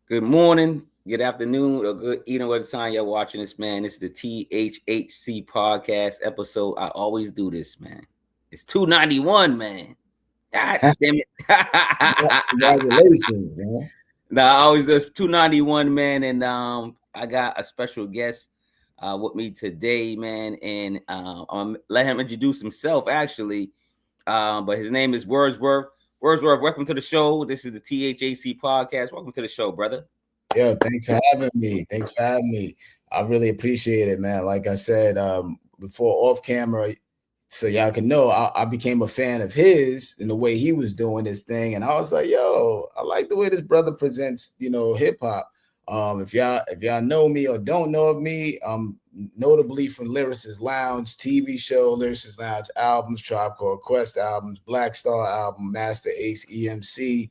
Good morning, good afternoon, or good evening, whatever time you're watching this, man. It's the THHC podcast episode. I always do this, man. It's 291, man. God damn it. Congratulations, man. No, I always do 291, man. And I got a special guest with me today, man. And I'm gonna let him introduce himself, actually. But his name is Wordsworth. Wordsworth, welcome to the show. This is the THHC podcast. Welcome to the show, brother. Yo, thanks for having me. Thanks for having me. I really appreciate it, man. Like I said, before off camera, so y'all can know, I became a fan of his and the way he was doing this thing. And I was like, yo, I like the way this brother presents, hip hop. If y'all know me or don't know of me, notably from Lyricist Lounge TV show, Lyricist Lounge albums, Tribe Called Quest albums, Black Star album, Master Ace EMC.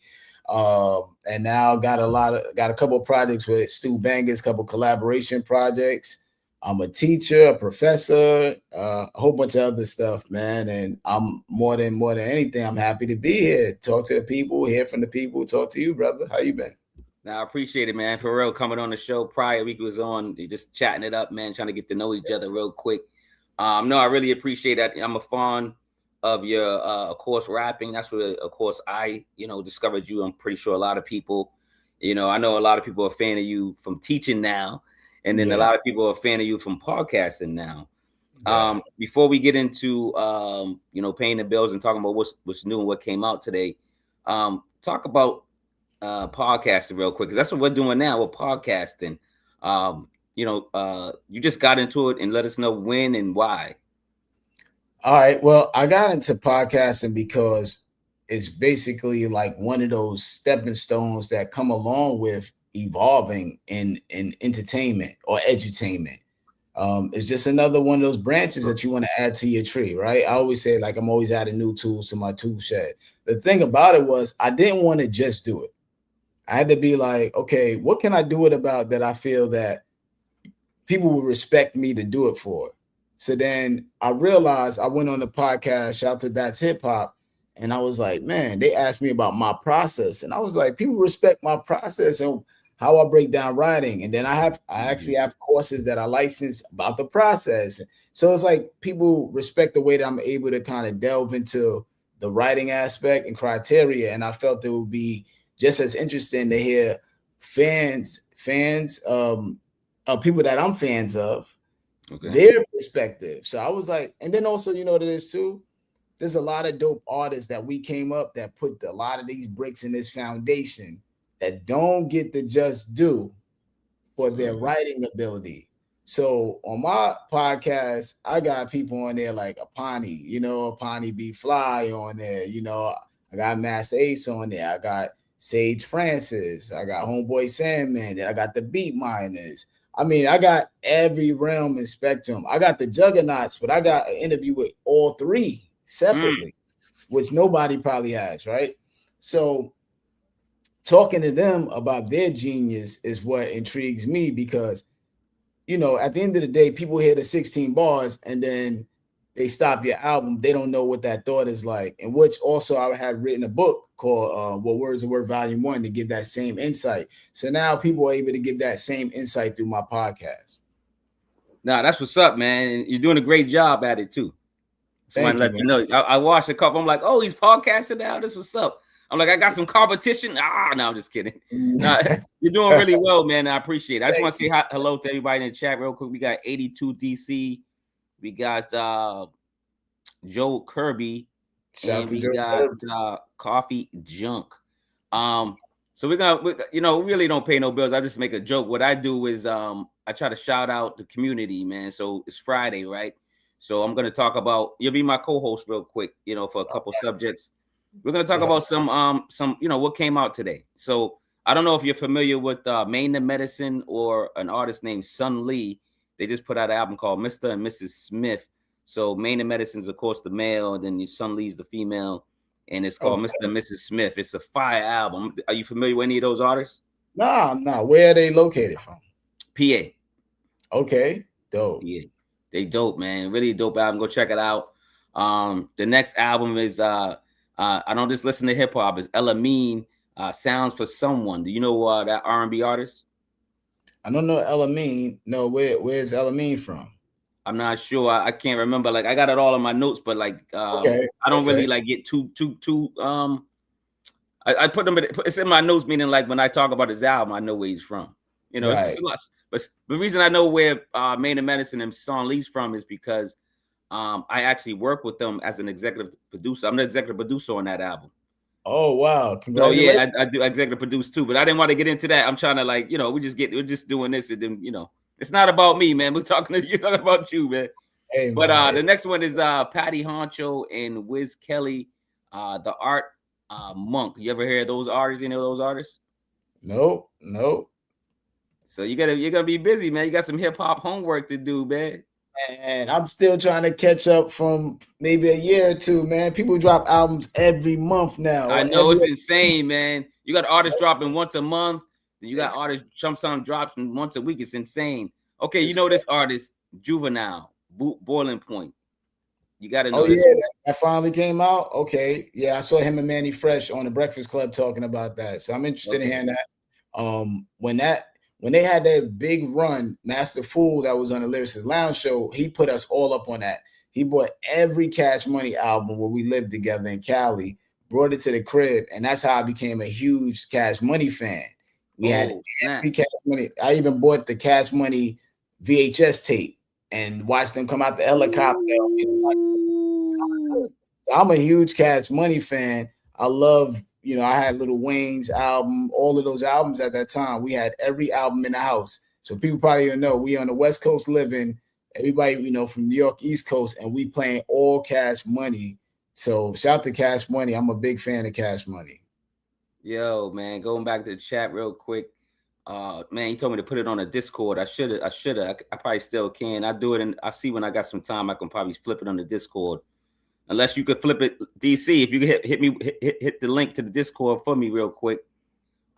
And now got a couple of projects with Stu Bangas, couple collaboration projects. I'm a teacher, a professor, a whole bunch of other stuff, man. And I'm more than anything, I'm happy to be here. Talk to the people, hear from the people, talk to you, brother. How you been? Now, I appreciate it, man. For real, coming on the show prior week was on, just chatting it up, man, trying to get to know each other real quick. No, I really appreciate that. I'm a fan of your, of course, rapping. That's where, of course, I, discovered you. I'm pretty sure a lot of people, I know a lot of people are a fan of you from teaching now, and then a lot of people are a fan of you from podcasting now. Before we get into, paying the bills and talking about what's new and what came out today, talk about podcasting real quick, because that's what we're doing now. We're podcasting. You just got into it, and let us know when and why. All right. Well, I got into podcasting because it's basically like one of those stepping stones that come along with evolving in entertainment or edutainment. It's just another one of those branches that you want to add to your tree, right? I always say, like, I'm always adding new tools to my tool shed. The thing about it was I didn't want to just do it. I had to be like, okay, what can I do it about that I feel that people will respect me to do it for? So then I realized I went on the podcast, shout out to That's Hip Hop, and I was like, man, they asked me about my process. And I was like, people respect my process and how I break down writing. And then I actually have courses that I license about the process. So it's like people respect the way that I'm able to kind of delve into the writing aspect and criteria. And I felt it would be just as interesting to hear fans, people that I'm fans of, their perspective. So I was like, and then also, you know what it is too? There's a lot of dope artists that we came up that put a lot of these bricks in this foundation that don't get the just due for their writing ability. So on my podcast, I got people on there like Apathy, Apathy B Fly on there, I got Master Ace on there, I got Sage Francis, I got Homeboy Sandman, then I got the Beat Miners. I mean, I got every realm and spectrum. I got the juggernauts, but I got an interview with all three separately, which nobody probably has, right? So talking to them about their genius is what intrigues me because, at the end of the day, people hear the 16 bars and then they stop your album. They don't know what that thought is like. And which also I had written a book called What Words Are Worth Volume 1 to give that same insight. So now people are able to give that same insight through my podcast. Nah, that's what's up, man. And you're doing a great job at it too. So I let you know. I watched a couple. I'm like, oh, he's podcasting now. This what's up. I'm like, I got some competition. No, I'm just kidding. Nah, you're doing really well, man. I appreciate it. I just want to say hello to everybody in the chat real quick. We got 82 DC. We got Joe Kirby. And we got Coffee Junk. So we really don't pay no bills. I just make a joke. What I do is I try to shout out the community, man. So it's Friday, right? So I'm gonna talk about, you'll be my co-host real quick, for a couple subjects. We're gonna talk about some what came out today. So I don't know if you're familiar with Main the Medicine or an artist named Sun Lee. They just put out an album called Mr. and Mrs. Smith. So Main the Medicine is, of course, the male, and then your Sun Lee's the female, and it's called Mr. and Mrs. Smith. It's a fire album. Are you familiar with any of those artists? Nah. Where are they located from? PA. Okay, dope. Yeah, they dope, man. Really dope album. Go check it out. The next album is I don't just listen to hip hop. It's Elamine. Sounds for Someone. Do you know that R&B artist? I don't know Elamine. No, where's Elamine from? I'm not sure. I can't remember. Like I got it all in my notes, but like I don't really like get too I put them it's in my notes, meaning like when I talk about his album, I know where he's from. You know, it's a lot. But the reason I know where Main and Medicine and Sean Lee's from is because I actually work with them as an executive producer. I'm the executive producer on that album. Oh wow! Congratulations. So yeah, I do executive produce too, but I didn't want to get into that. I'm trying to like, we're just doing this, and then it's not about me, man. You're talking about you, man. Hey, but man, the next one is Patty Honcho and Wiz Kelly, the Art Monk. You ever hear of those artists? You know those artists? Nope. So you're gonna be busy, man. You got some hip hop homework to do, man. And I'm still trying to catch up from maybe a year or two, man. People drop albums every month now. I know it's insane, man. You got artists dropping once a month. You got artists sometimes dropping once a week. It's insane. Okay, you know this artist, Juvenile, Boiling Point. You got to know this. Yeah, that finally came out. Okay, yeah, I saw him and Manny Fresh on the Breakfast Club talking about that. So I'm interested in hearing that. When they had that big run, Master Fool, that was on the Lyricist Lounge show, he put us all up on that. He bought every Cash Money album where we lived together in Cali, brought it to the crib, and that's how I became a huge Cash Money fan. We had every Cash Money. I even bought the Cash Money VHS tape and watched them come out the helicopter. I'm a huge Cash Money fan. I love, I had Lil Wayne's album, all of those albums at that time. We had every album in the house. So people probably don't know we on the West Coast living, everybody, from New York, East Coast, and we playing all Cash Money. So shout out to Cash Money. I'm a big fan of Cash Money. Yo, man, going back to the chat real quick. Man, he told me to put it on a Discord. I should have. I probably still can. I do it, and I see when I got some time, I can probably flip it on the Discord. Unless you could flip it, DC. If you could hit the link to the Discord for me real quick.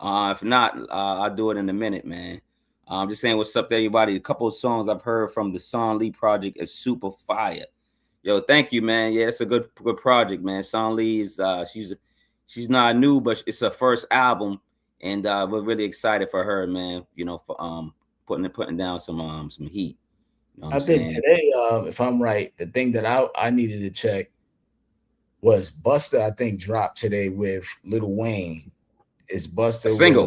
If not, I'll do it in a minute, man. I'm just saying what's up to everybody. A couple of songs I've heard from the Sean Lee project is super fire. Yo, thank you, man. Yeah, it's a good project, man. Sean Lee is she's not new, but it's her first album, and we're really excited for her, man. For putting down some heat. I think today, if I'm right, the thing that I needed to check was Busta, I think, dropped today with Lil Wayne. Is Busta single?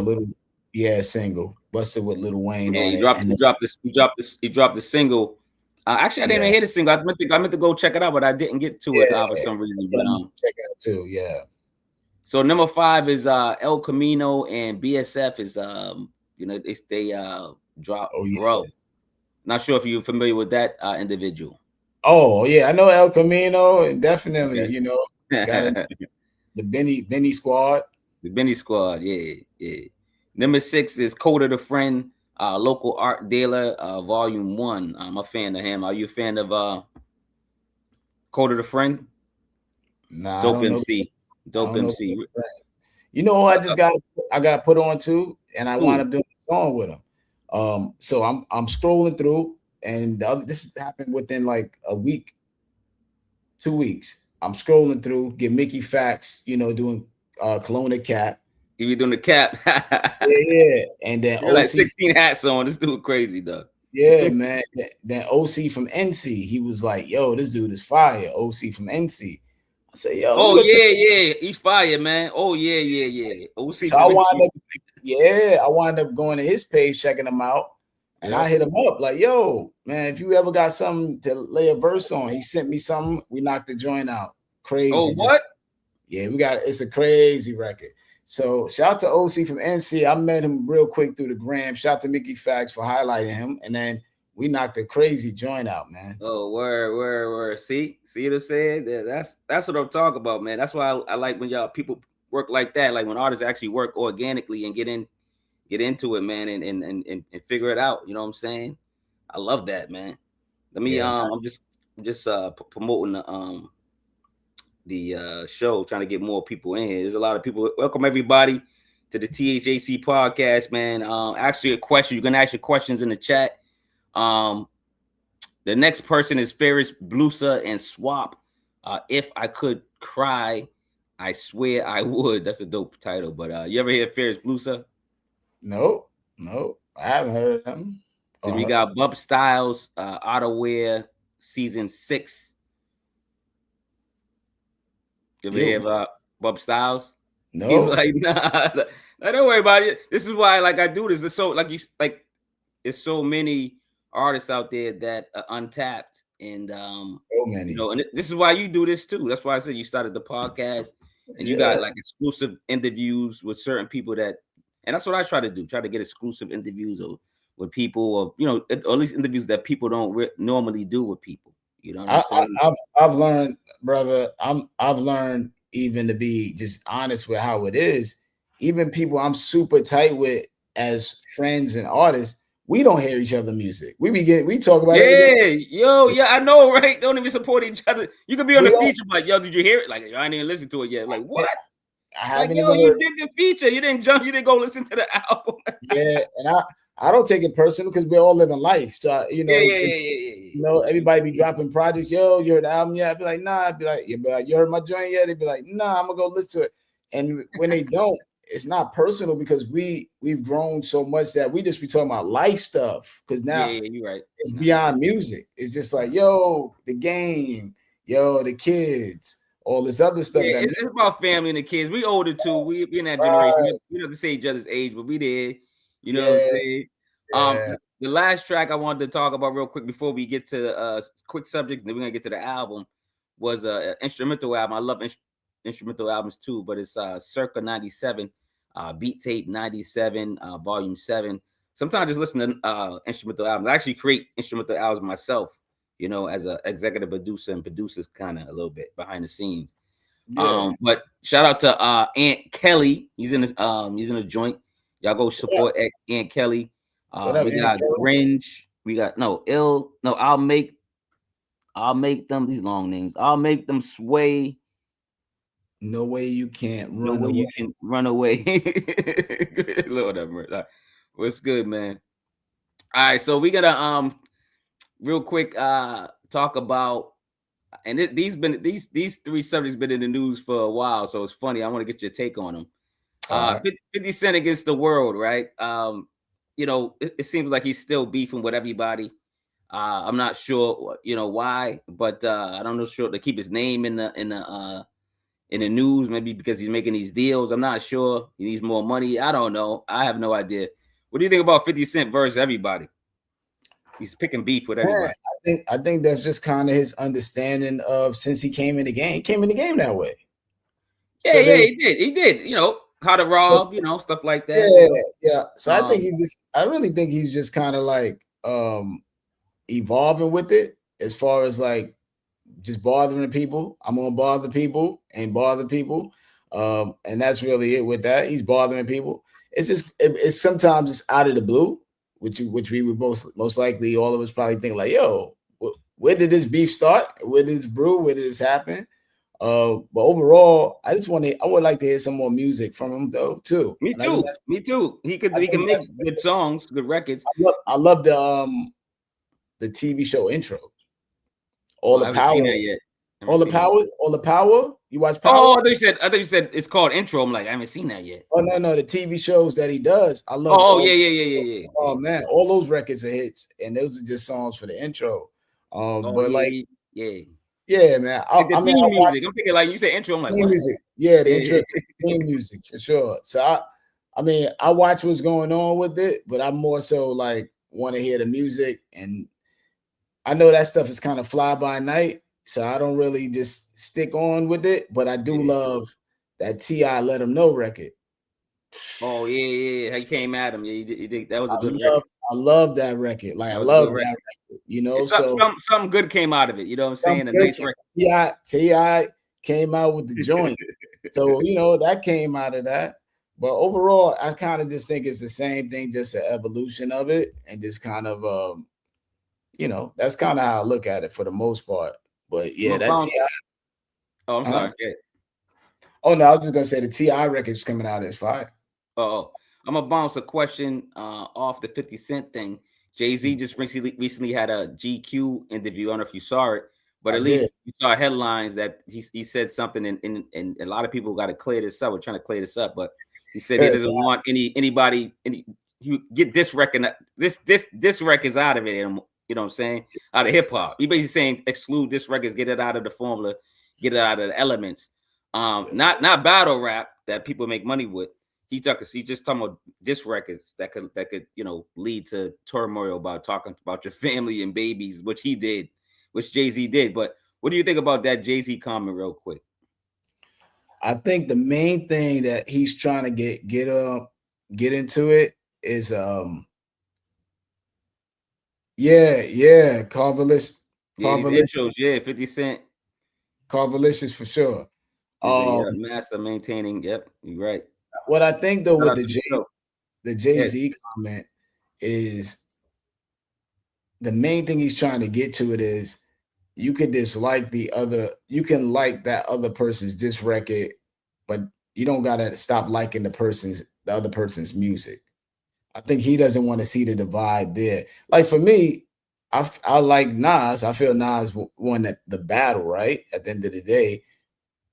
Single. Busta with Lil Wayne. Yeah, he dropped the single. Actually, I didn't even hear the single. I meant to go check it out, but I didn't get to it for some reason. But check it out too. Yeah. So number 5 is El Camino, and BSF is they drop Bro. Not sure if you're familiar with that individual. Oh yeah, I know El Camino, and definitely, got the Benny Squad. The Benny Squad, yeah. Number 6 is Code of the Friend, local art dealer, volume 1. I'm a fan of him. Are you a fan of Code of the Friend? Nah, Dope MC. Dope MC. You know who I got put on to, and I wound up doing a song with him. So I'm scrolling through, and this happened within like a week, 2 weeks. I'm scrolling through, get Mickey Facts, doing Kelowna Cap. You be doing the cap. yeah. And then OC, like 16 hats on. This dude crazy, though. Yeah, man. Then OC from NC, he was like, yo, this dude is fire. OC from NC. I said, yo. Oh, yeah. He's fire, man. Oh, yeah. OC. So I wound up going to his page, checking him out. And I hit him up like, yo, man, if you ever got something to lay a verse on, he sent me something. We knocked the joint out. Crazy. Oh, what? Yeah, it's a crazy record. So shout out to OC from NC. I met him real quick through the gram. Shout out to Mickey Facts for highlighting him. And then we knocked a crazy joint out, man. Oh, word. See what I'm saying? That's what I'm talking about, man. That's why I like when y'all people work like that. Like when artists actually work organically and get into it, man, and figure it out. You know what I'm saying? I love that, man. Let me I'm just promoting the show, trying to get more people in here. There's a lot of people. Welcome everybody to the THHC podcast, man. Actually, a question. You can ask your questions in the chat. The next person is Ferris Blusa and Swap. If I Could Cry. I Swear I Would. That's a dope title. But you ever hear Ferris Blusa? No, I haven't heard of them. Then we got Bump Styles, Outerwear, season 6. You ever hear about Bump Styles? No. He's like, nah, don't worry about it. This is why, like, I do this. It's so there's so many artists out there that are untapped, and so many. and this is why you do this too. That's why I said you started the podcast, and you got like exclusive interviews with certain people and that's what I try to do. Try to get exclusive interviews with people, or or at least interviews that people don't normally do with people. You know what I'm saying? I've learned, brother. I've learned even to be just honest with how it is. Even people I'm super tight with as friends and artists, we don't hear each other music. We talk about everything. I know, right? Don't even support each other. You could be on the feature, like, yo, did you hear it? Like, I didn't even listen to it yet. Like, what? Like, yo, you did the feature. You didn't go listen to the album. Yeah, and I don't take it personal because we're all living life. So everybody be dropping projects. Yo, you heard the album yet? I'd be like, nah. I'd be like, you heard my joint yet? They'd be like, nah, I'm gonna go listen to it. And when they don't, it's not personal because we've grown so much that we just be talking about life stuff. Because now you're right. It's beyond music. It's just like, yo, the game, yo, the kids, all this other stuff. Yeah, it's about family and the kids. We older too. We in that generation. We don't have to say each other's age, but we did. You know what I'm saying? Yeah. The last track I wanted to talk about real quick before we get to quick subjects, and then we're gonna get to the album, was an instrumental album. I love instrumental albums too, but it's Circa 97, Beat Tape 97, Volume 7. Sometimes I just listen to instrumental albums. I actually create instrumental albums myself, as an executive producer and producers kind of a little bit behind the scenes. Yeah. But shout out to Aunt Kelly. He's in a joint. Y'all go support Aunt Kelly. We got Gringe. We got I'll make them, these long names. I'll make them sway. No way you can't run away. No way you can run away. Lord have mercy. What's good, man? All right, so we gotta real quick talk about, and these three subjects been in the news for a while, so it's funny. I want to get your take on them. 50 Cent against the world, right? It seems like he's still beefing with everybody. I'm not sure, why, but I don't know sure to keep his name in the news, maybe because he's making these deals. I'm not sure. He needs more money. I don't know. I have no idea. What do you think about 50 Cent versus everybody? He's picking beef with everybody. I think that's just kind of his understanding of, since he came in the game. He came in the game that way. Yeah, so he did. How to rob, stuff like that. Yeah. So I really think he's just kind of like evolving with it, as far as like just bothering people. I'm gonna bother people and bother people. And that's really it with that. He's bothering people. It's just it's sometimes it's out of the blue, which we would most likely all of us probably think like, yo, where did this beef start? Where did this brew? Where did this happen? But overall, I would like to hear some more music from him though too. Me too. He can make good songs, good records. I love the TV show intro. All the power. All the power. You watch Power? Oh, I thought you said it's called Intro. I'm like, I haven't seen that yet. Oh no, the TV shows that he does. I love. Oh yeah. Oh man, all those records are hits, and those are just songs for the intro. Yeah, man. I'm thinking like you said intro. I'm like, what? Music. Yeah, the intro theme music for sure. So I watch what's going on with it, but I'm more so like want to hear the music, and I know that stuff is kind of fly by night, so I don't really just stick on with it. But I do love that T.I. Let Him Know record. Oh yeah. He came at him. Yeah, he did. That was a good record. I love that record. Like I love that record. Something good came out of it. You know what I'm saying? A nice record. T.I. came out with the joint. So that came out of that. But overall, I kind of just think it's the same thing, just an evolution of it, and just kind of that's kind of how I look at it for the most part. But yeah, that's T.I. Oh, I'm sorry. Oh no, I was just gonna say the T.I. record's coming out is fire. Oh, I'm gonna bounce a question off the 50 Cent thing. Jay-Z just recently had a GQ interview. I don't know if you saw it, But at least you saw headlines that he said something, and a lot of people got to clear this up. We're trying to clear this up, but he said he doesn't want anybody. You get this record. This record's out of it. And, you know what I'm saying? Out of hip hop. He basically saying exclude this records, get it out of the formula, get it out of the elements. Not battle rap that people make money with. He just talking about diss records that could lead to turmoil about talking about your family and babies, which he did, which Jay-Z did. But what do you think about that Jay-Z comment real quick? I think the main thing that he's trying to get into it is Carvalicious. Yeah, these intros, 50 Cent. Carvalicious for sure. Masta maintaining, yep, you're right. What I think though with the Jay-Z comment is the main thing he's trying to get to it is you could dislike you can like that other person's diss record, but you don't gotta stop liking the other person's music. I think he doesn't want to see the divide there. Like for me, I like Nas. I feel Nas won the battle, right? At the end of the day,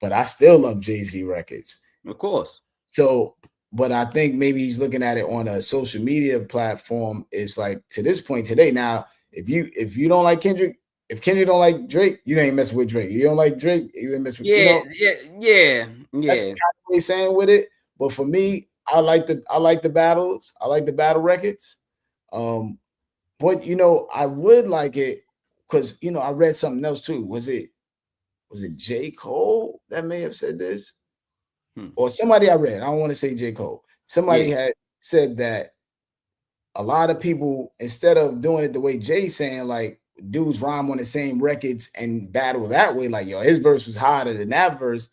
but I still love Jay-Z records. Of course. So, but I think maybe he's looking at it on a social media platform. It's like to this point today. Now, if you don't like Kendrick, if Kendrick don't like Drake, you ain't messing with Drake. You don't like Drake, you ain't messing with yeah. That's kind of what he's saying with it. But for me, I like the battles. I like the battle records. But I would like it because I read something else too. Was it J. Cole that may have said this? Or somebody I read, I don't want to say J. Cole. Somebody had said that a lot of people, instead of doing it the way Jay's saying, like dudes rhyme on the same records and battle that way, like, yo, his verse was harder than that verse.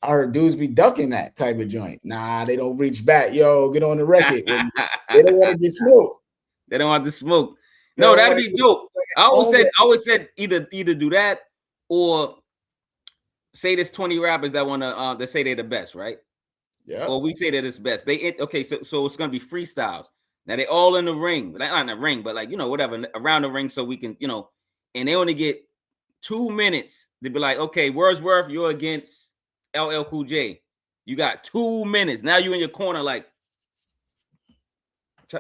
I heard dudes be ducking that type of joint. Nah, they don't reach back. Yo, get on the record. They don't want to get smoked. They don't want to smoke. No, that'd be dope. I always said either do that or say there's 20 rappers that want to that say they're the best, right? Yeah. Or we say that it's best. So it's gonna be freestyles. Now they all in the ring, not in the ring, but like whatever around the ring, so we can and they only get 2 minutes to be like, okay, Wordsworth, you're against LL Cool J. You got 2 minutes. Now you in your corner, like,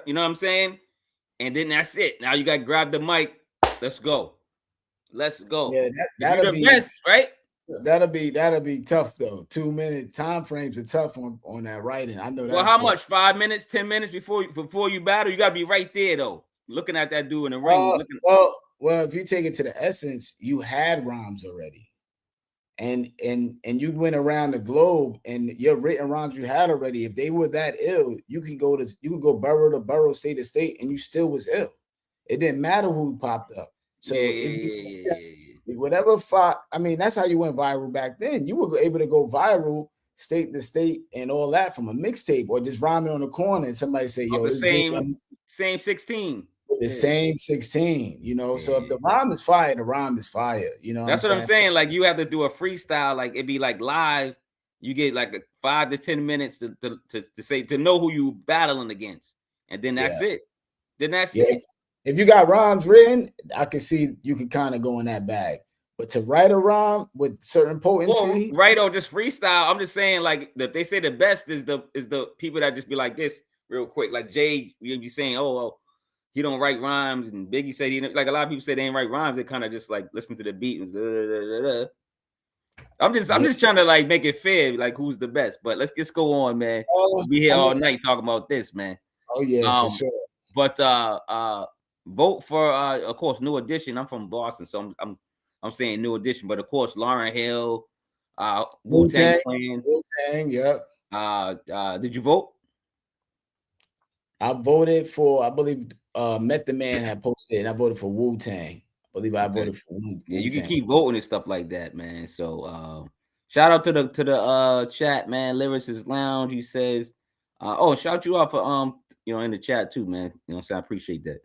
you know what I'm saying? And then that's it. Now you got to grab the mic. Let's go. Yeah, that'll be the best, right? That'll be tough though. 2 minute time frames are tough on that writing. I know that. Well, how much? 5 minutes, 10 minutes before you battle? You gotta be right there though, looking at that dude in the ring. Well, if you take it to the essence, you had rhymes already, and you went around the globe, and your written rhymes you had already. If they were that ill, you could go borough to borough, state to state, and you still was ill. It didn't matter who popped up. So whatever that's how you went viral back then. You were able to go viral state to state and all that from a mixtape or just rhyming on the corner and somebody say, yo, the same 16. The same 16, So if the rhyme is fire, the rhyme is fire. That's what I'm saying. Like you have to do a freestyle, like it'd be like live. You get like 5 to 10 minutes to know who you battling against, and then that's it. Then that's it. If you got rhymes written, I can see you can kind of go in that bag. But to write a rhyme with certain potency, right, or just freestyle. I'm just saying, like that they say the best is the people that just be like this real quick. Like Jay, you'd be saying, oh, well, he don't write rhymes, and Biggie said like a lot of people say they ain't write rhymes. They kind of just like listen to the beat and I'm just trying to like make it fair, like who's the best. But let's go on, man. We'll be here all night talking about this, man. Oh yeah, for sure. But vote for of course New Edition. I'm from Boston, so I'm saying New Edition, but of course Lauryn Hill, Wu-Tang Clan. Wu-Tang, yep. Did you vote? I voted for, I believe Method Man had posted, and I voted for Wu-Tang. I believe I voted for Wu-Tang. Yeah, you can keep voting and stuff like that, man. So shout out to the chat, man. Lyricist Lounge, he says, shout you out for in the chat too, man. So I appreciate that.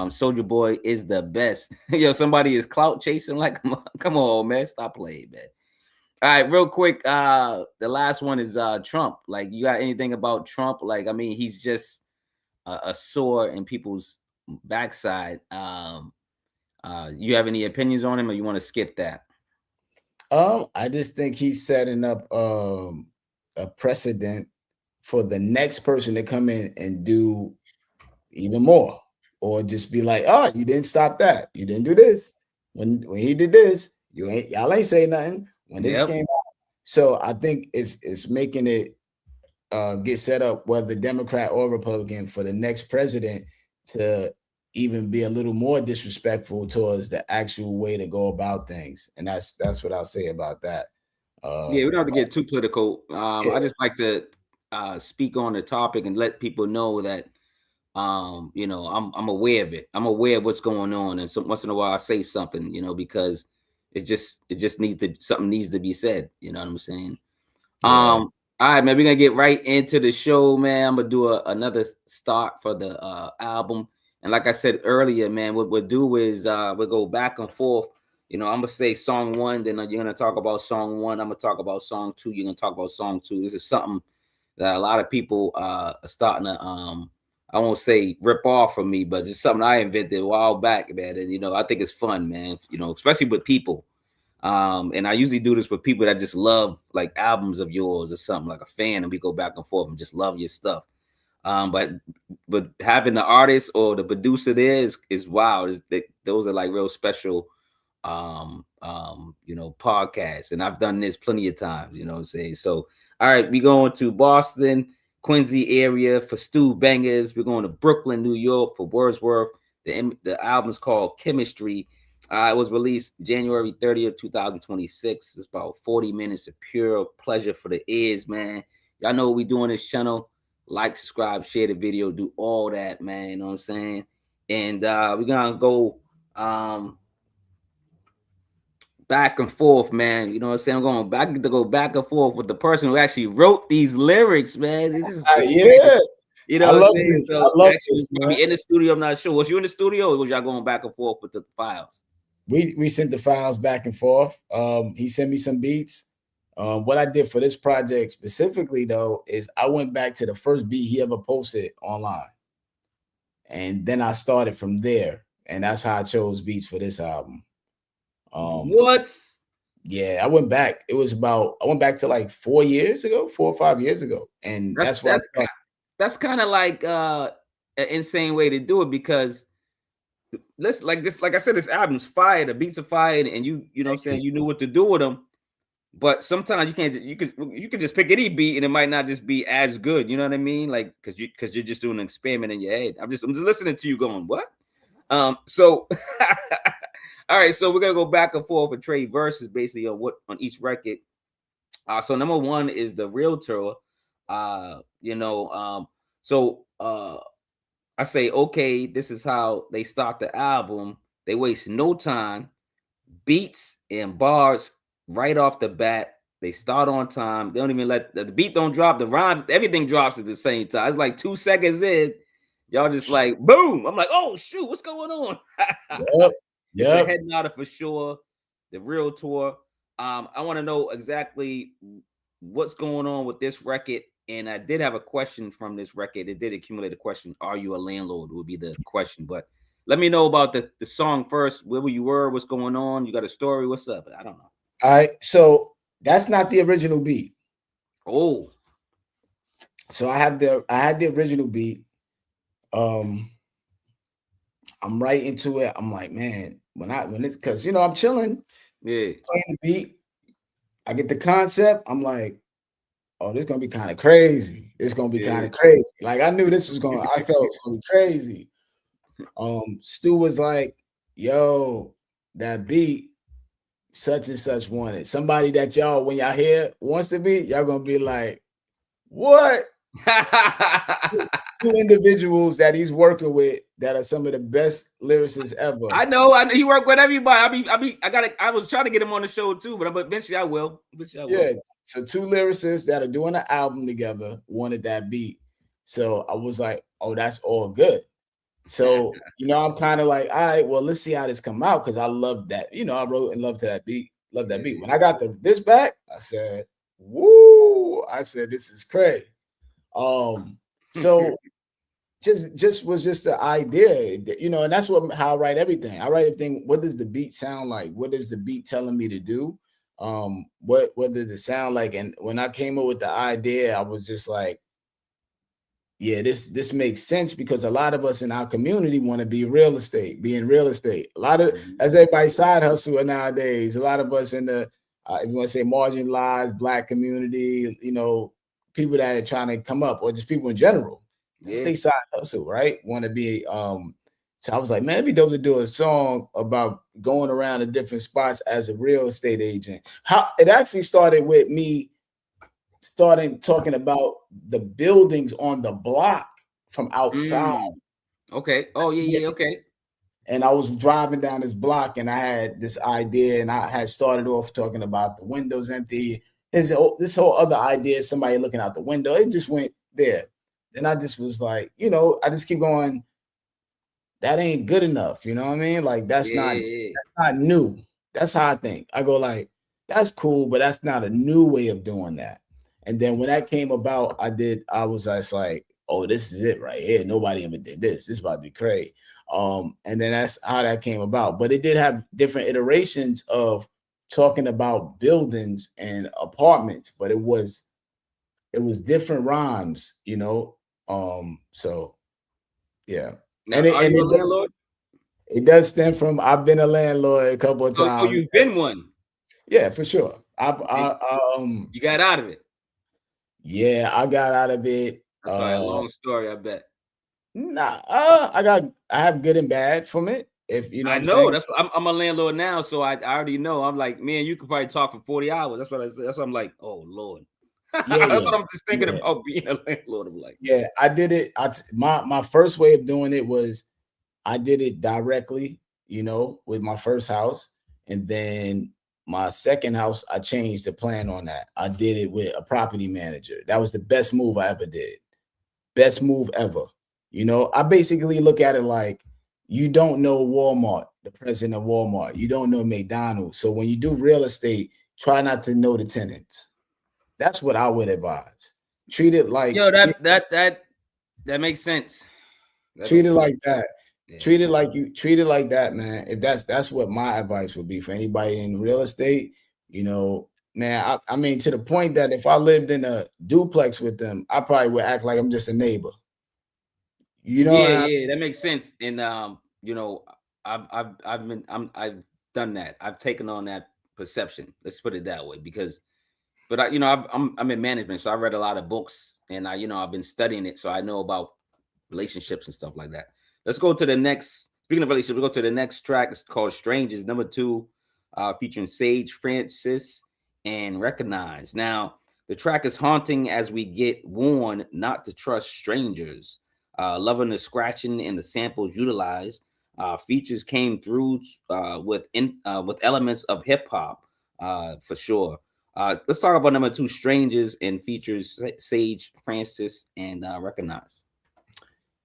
Soldier Boy is the best. Yo, somebody is clout chasing. Like, come on, man, stop playing, man. All right, real quick. The last one is Trump. Like, you got anything about Trump? Like, I mean, he's just a sore in people's backside. You have any opinions on him, or you want to skip that? I just think he's setting up a precedent for the next person to come in and do even more, or just be like, oh, you didn't stop that, you didn't do this. When he did this, y'all ain't say nothing when this came out. So I think it's making it get set up, whether Democrat or Republican, for the next president to even be a little more disrespectful towards the actual way to go about things. And that's what I'll say about that. Yeah, we don't have to get too political. I just like to speak on the topic and let people know that you know, I'm aware of it. I'm aware of what's going on, and so once in a while I say something, you know, because it just something needs to be said. You know what I'm saying? Yeah. All right, man, we're gonna get right into the show, man. I'm gonna do another start for the album. And like I said earlier, man, what we'll do is we'll go back and forth. You know, I'm gonna say song one, then you're gonna talk about song one. I'm gonna talk about song two. You're gonna talk about song two. This is something that a lot of people are starting to I won't say rip off from me, but it's something I invented a while back, man. And you know, I think it's fun, man. You know, especially with people. And I usually do this with people that just love like albums of yours or something, like a fan, and we go back and forth and just love your stuff. But having the artist or the producer there is wild. Those are like real special you know, podcasts. And I've done this plenty of times, you know what I'm saying? So all right, we going to Boston, Quincy area for Stu Bangas. We're going to Brooklyn, New York for Wordsworth. The album's called Chemistry. It was released January 30th, 2026. It's about 40 minutes of pure pleasure for the ears, man. Y'all know what we do on this channel. Like, subscribe, share the video, do all that, man. You know what I'm saying? And we're gonna go back and forth, man. You know what I'm saying? I'm going back to go back and forth with the person who actually wrote these lyrics, man. This is yeah. You know what I'm saying? This. So I love actually, this, man. in the studio, I'm not sure. Was you in the studio, or was y'all going back and forth with the files? We sent the files back and forth. He sent me some beats. What I did for this project specifically, though, is I went back to the first beat he ever posted online, and then I started from there, and that's how I chose beats for this album. What? Yeah, I went back. I went back to like 4 years ago, 4 or 5 years ago, and that's kind of like an insane way to do it, because like I said, this album's fire, the beats are fire, and you know what I'm saying, you knew what to do with them. But sometimes you could just pick any beat and it might not just be as good. You know what I mean? Like because you're just doing an experiment in your head. I'm just listening to you going, what? So all right, so we're gonna go back and forth and trade verses basically on each record. So number one is the Realtor. You know, I say, okay, this is how they start the album. They waste no time, beats and bars right off the bat. They start on time. They don't even let the beat don't drop. The rhyme, everything drops at the same time. It's like 2 seconds in, y'all just like boom. I'm like, oh shoot, what's going on? It's a head nodder for sure. The Realtor. I want to know exactly what's going on with this record. And I did have a question from this record. It did accumulate a question. Are you a landlord? Would be the question. But let me know about the song first. Where you were? What's going on? You got a story? What's up? I don't know. All right. So that's not the original beat. Oh. So I had the original beat. I'm right into it. I'm like, man, when it's because you know I'm chilling, playing the beat. I get the concept. I'm like, oh, this is gonna be kind of crazy. It's gonna be kind of crazy. Like I knew this was gonna. I felt it was gonna be crazy. Stu was like, yo, that beat, such and such wanted. Somebody that y'all, when y'all hear wants to be, y'all gonna be like, what? Two individuals that he's working with that are some of the best lyricists ever. I know he worked with everybody. I was trying to get him on the show too, but eventually I will. Yeah, so 2 lyricists that are doing an album together wanted that beat. So I was like, oh, that's all good. So, you know, I'm kind of like, all right, well, let's see how this come out, because I love that. You know, I wrote and loved to that beat. Love that beat. When I got this back, I said, woo! I said, this is crazy. So just was just the idea, you know, and that's how I write everything. I write everything. What does the beat sound like? What is the beat telling me to do? What does it sound like? And when I came up with the idea, I was just like, yeah, this makes sense, because a lot of us in our community want to be in real estate. A lot of, as everybody side hustle nowadays, a lot of us in the if you want to say marginalized Black community, you know, people that are trying to come up, or just people in general. They side hustle, right? Want to be so I was like, man, it'd be dope to do a song about going around to different spots as a real estate agent. How it actually started with me talking about the buildings on the block from outside. Okay. Oh yeah, okay. And I was driving down this block and I had this idea, and I had started off talking about the windows empty. This whole other idea, somebody looking out the window, it just went there. And I just was like, you know, I just keep going, that ain't good enough. You know what I mean? Like, that's not new. That's how I think. I go like, that's cool, but that's not a new way of doing that. And then when that came about, I was just like, oh, this is it right here. Nobody ever did this. This is about to be crazy. And then that's how that came about. But it did have different iterations of talking about buildings and apartments, but it was different rhymes, you know. So yeah. Now, are you a landlord? It does stem from, I've been a landlord a couple of times. Oh, you've been one? Yeah, for sure. You got out of it? Yeah, I got out of it. That's probably a long story, I bet. Nah, I have good and bad from it. If you know, I know that's I'm a landlord now, so I already know. I'm like, man, you could probably talk for 40 hours. That's what I said. That's what I'm like. Oh Lord, that's what I'm just thinking about being a landlord. I'm like, yeah, I did it. My first way of doing it was I did it directly, you know, with my first house, and then my second house, I changed the plan on that. I did it with a property manager. That was the best move I ever did. Best move ever. You know, I basically look at it like, you don't know Walmart, the president of Walmart. You don't know McDonald's. So when you do real estate, try not to know the tenants. That's what I would advise. Treat it like, that makes sense. Treat it like that. Yeah. Treat it like that, man. If that's what my advice would be for anybody in real estate, you know, man. I mean, to the point that if I lived in a duplex with them, I probably would act like I'm just a neighbor. You know, that makes sense. And you know, I've done that. I've taken on that perception. Let's put it that way, because, but I'm in management, so I read a lot of books, and I've been studying it, so I know about relationships and stuff like that. Let's go to the next. Speaking of relationships, we'll go to the next track. It's called "Strangers," number 2, featuring Sage Francis and Wreckonize. Now, the track is haunting as we get warned not to trust strangers. Loving the scratching and the samples utilized. Features came through with elements of hip hop, for sure. Let's talk about number 2, "Strangers," and features Sage Francis and Wreckonize.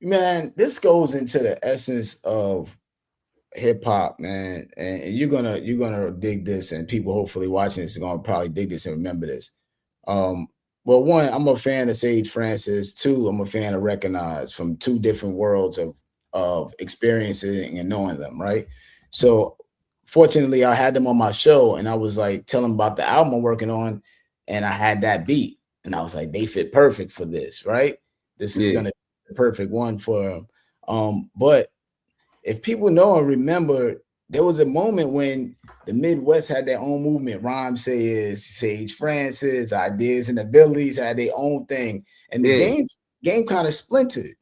Man, this goes into the essence of hip hop, man, and you're gonna dig this, and people hopefully watching this are gonna probably dig this and remember this. Well, one, I'm a fan of Sage Francis. 2, I'm a fan of Wreckonize, from 2 different worlds of experiencing and knowing them, right? So fortunately, I had them on my show, and I was like telling them about the album I'm working on, and I had that beat, and I was like, they fit perfect for this, right? This is gonna be the perfect one for them. But if people know and remember, there was a moment when the Midwest had their own movement. Rhyme says Sage Francis, Ideas and Abilities had their own thing, and the game kind of splintered,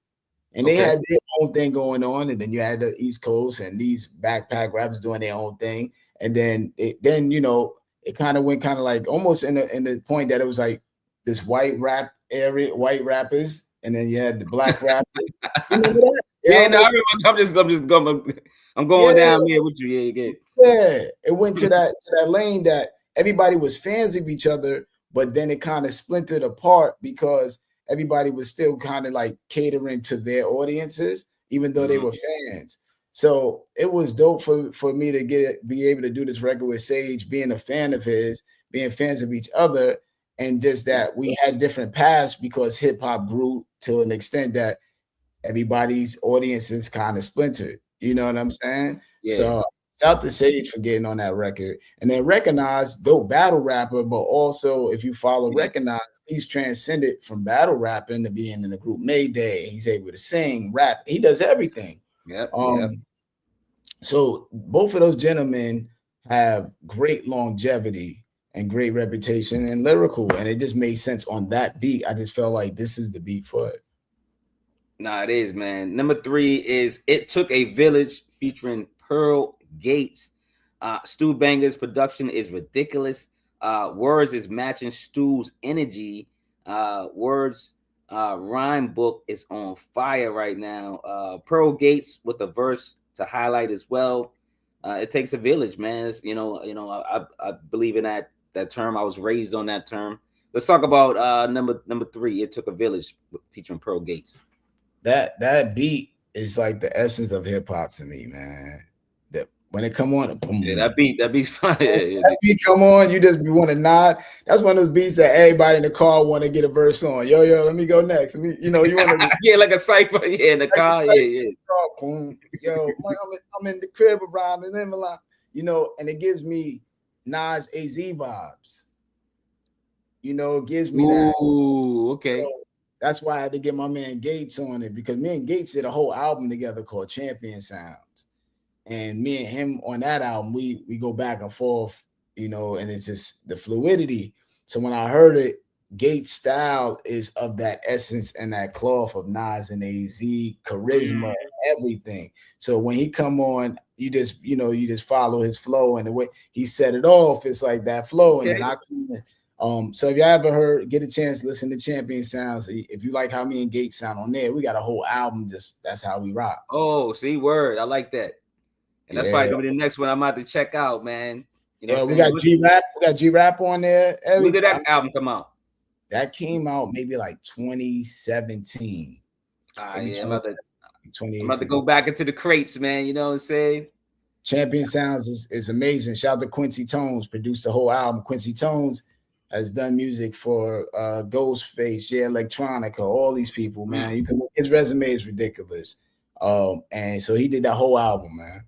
and they had their own thing going on. And then you had the East Coast and these backpack rappers doing their own thing, and then it kind of went kind of like almost in the point that it was like this white rap area, white rappers, and then you had the black rappers. You remember that? I remember. I'm going down here with you. Yeah, it went to that lane that everybody was fans of each other, but then it kind of splintered apart because everybody was still kind of like catering to their audiences, even though they were fans. So it was dope for me to be able to do this record with Sage, being a fan of his, being fans of each other, and just that we had different paths because hip hop grew to an extent that everybody's audience is kind of splintered. You know what I'm saying? Yeah. So shout out to Sage for getting on that record. And then Wreckonize, dope battle rapper, but also if you follow Wreckonize, he's transcended from battle rapping to being in the group Mayday. He's able to sing, rap. He does everything. Yep. So both of those gentlemen have great longevity and great reputation and lyrical, and it just made sense on that beat. I just felt like this is the beat for it. Nah, it is, man. Number 3 is It Took a Village featuring Pearl Gates. Stu Bangas' production is ridiculous. Words is matching Stu's energy. Words rhyme book is on fire right now. Pearl Gates with a verse to highlight as well. It takes a village, man. It's, I believe in that term. I was raised on that term. Let's talk about number 3. It Took a Village featuring Pearl Gates. That beat is like the essence of hip hop to me, man. That when it come on, boom, that beat's fun. That beat come on, you just want to nod. That's one of those beats that everybody in the car want to get a verse on. Yo, let me go next. Let me, you want to yeah, like a cipher. Yeah, in the car. Yeah. Boom. Yo, I'm in the crib of Robin, and it gives me Nas AZ vibes. It gives me that. Ooh, okay. So, that's why I had to get my man Gates on it, because me and Gates did a whole album together called Champion Sounds. And me and him on that album, we go back and forth, and it's just the fluidity. So when I heard it, Gates' style is of that essence and that cloth of Nas and AZ, charisma, everything. So when he come on, you just follow his flow, and the way he set it off, it's like that flow. Okay. And then I come in. So if you ever get a chance to listen to Champion Sounds, if you like how me and Gates sound on there, we got a whole album. That's how we rock. Oh, see, word. I like that. And that's probably gonna be the next one I'm about to check out, man. We got G-Rap. We got G-Rap on there. When did that album come out? That came out maybe like 2017. Yeah, I'm about to go back into the crates, man. You know what I'm saying? Champion Sounds is amazing. Shout out to Quincy Tones, produced the whole album. Quincy Tones has done music for Ghostface, J Electronica, all these people, man. You can look, his resume is ridiculous. And so he did that whole album, man.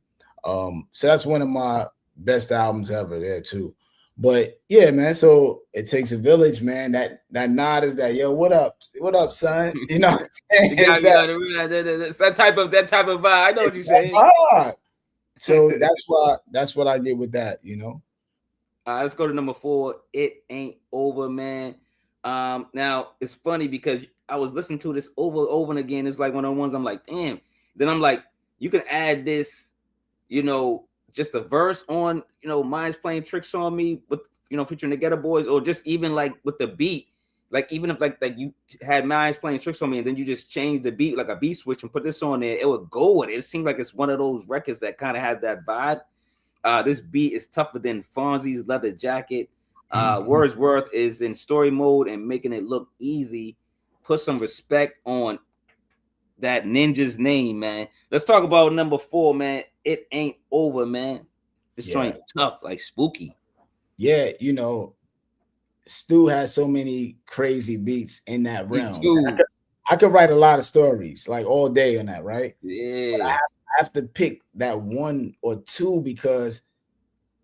So that's one of my best albums ever there too. But yeah, man. So It Takes a Village, man. That nod is that, yo, what up, son? You know what I'm saying? That type of vibe. I know what you're saying. So that's what I did with that, Let's go to number 4. It Ain't Over, man. Now it's funny because I was listening to this over and again. It's like one of the ones I'm like, damn. Then I'm like, you can add this, just a verse on, Mine's Playing Tricks on Me with, featuring the Ghetto Boys, or just even like with the beat, like even if like you had Mine's Playing Tricks on Me and then you just change the beat, like a beat switch, and put this on there, it would go with it. It seemed like it's one of those records that kind of had that vibe. This beat is tougher than Fonzie's Leather Jacket. Wordsworth is in story mode and making it look easy. Put some respect on that ninja's name, man. Let's talk about number 4, man. It Ain't Over, man. This joint tough, like spooky. Yeah, Stu has so many crazy beats in that realm. I could write a lot of stories, like all day on that, right? Yeah. But I have to pick that one or two because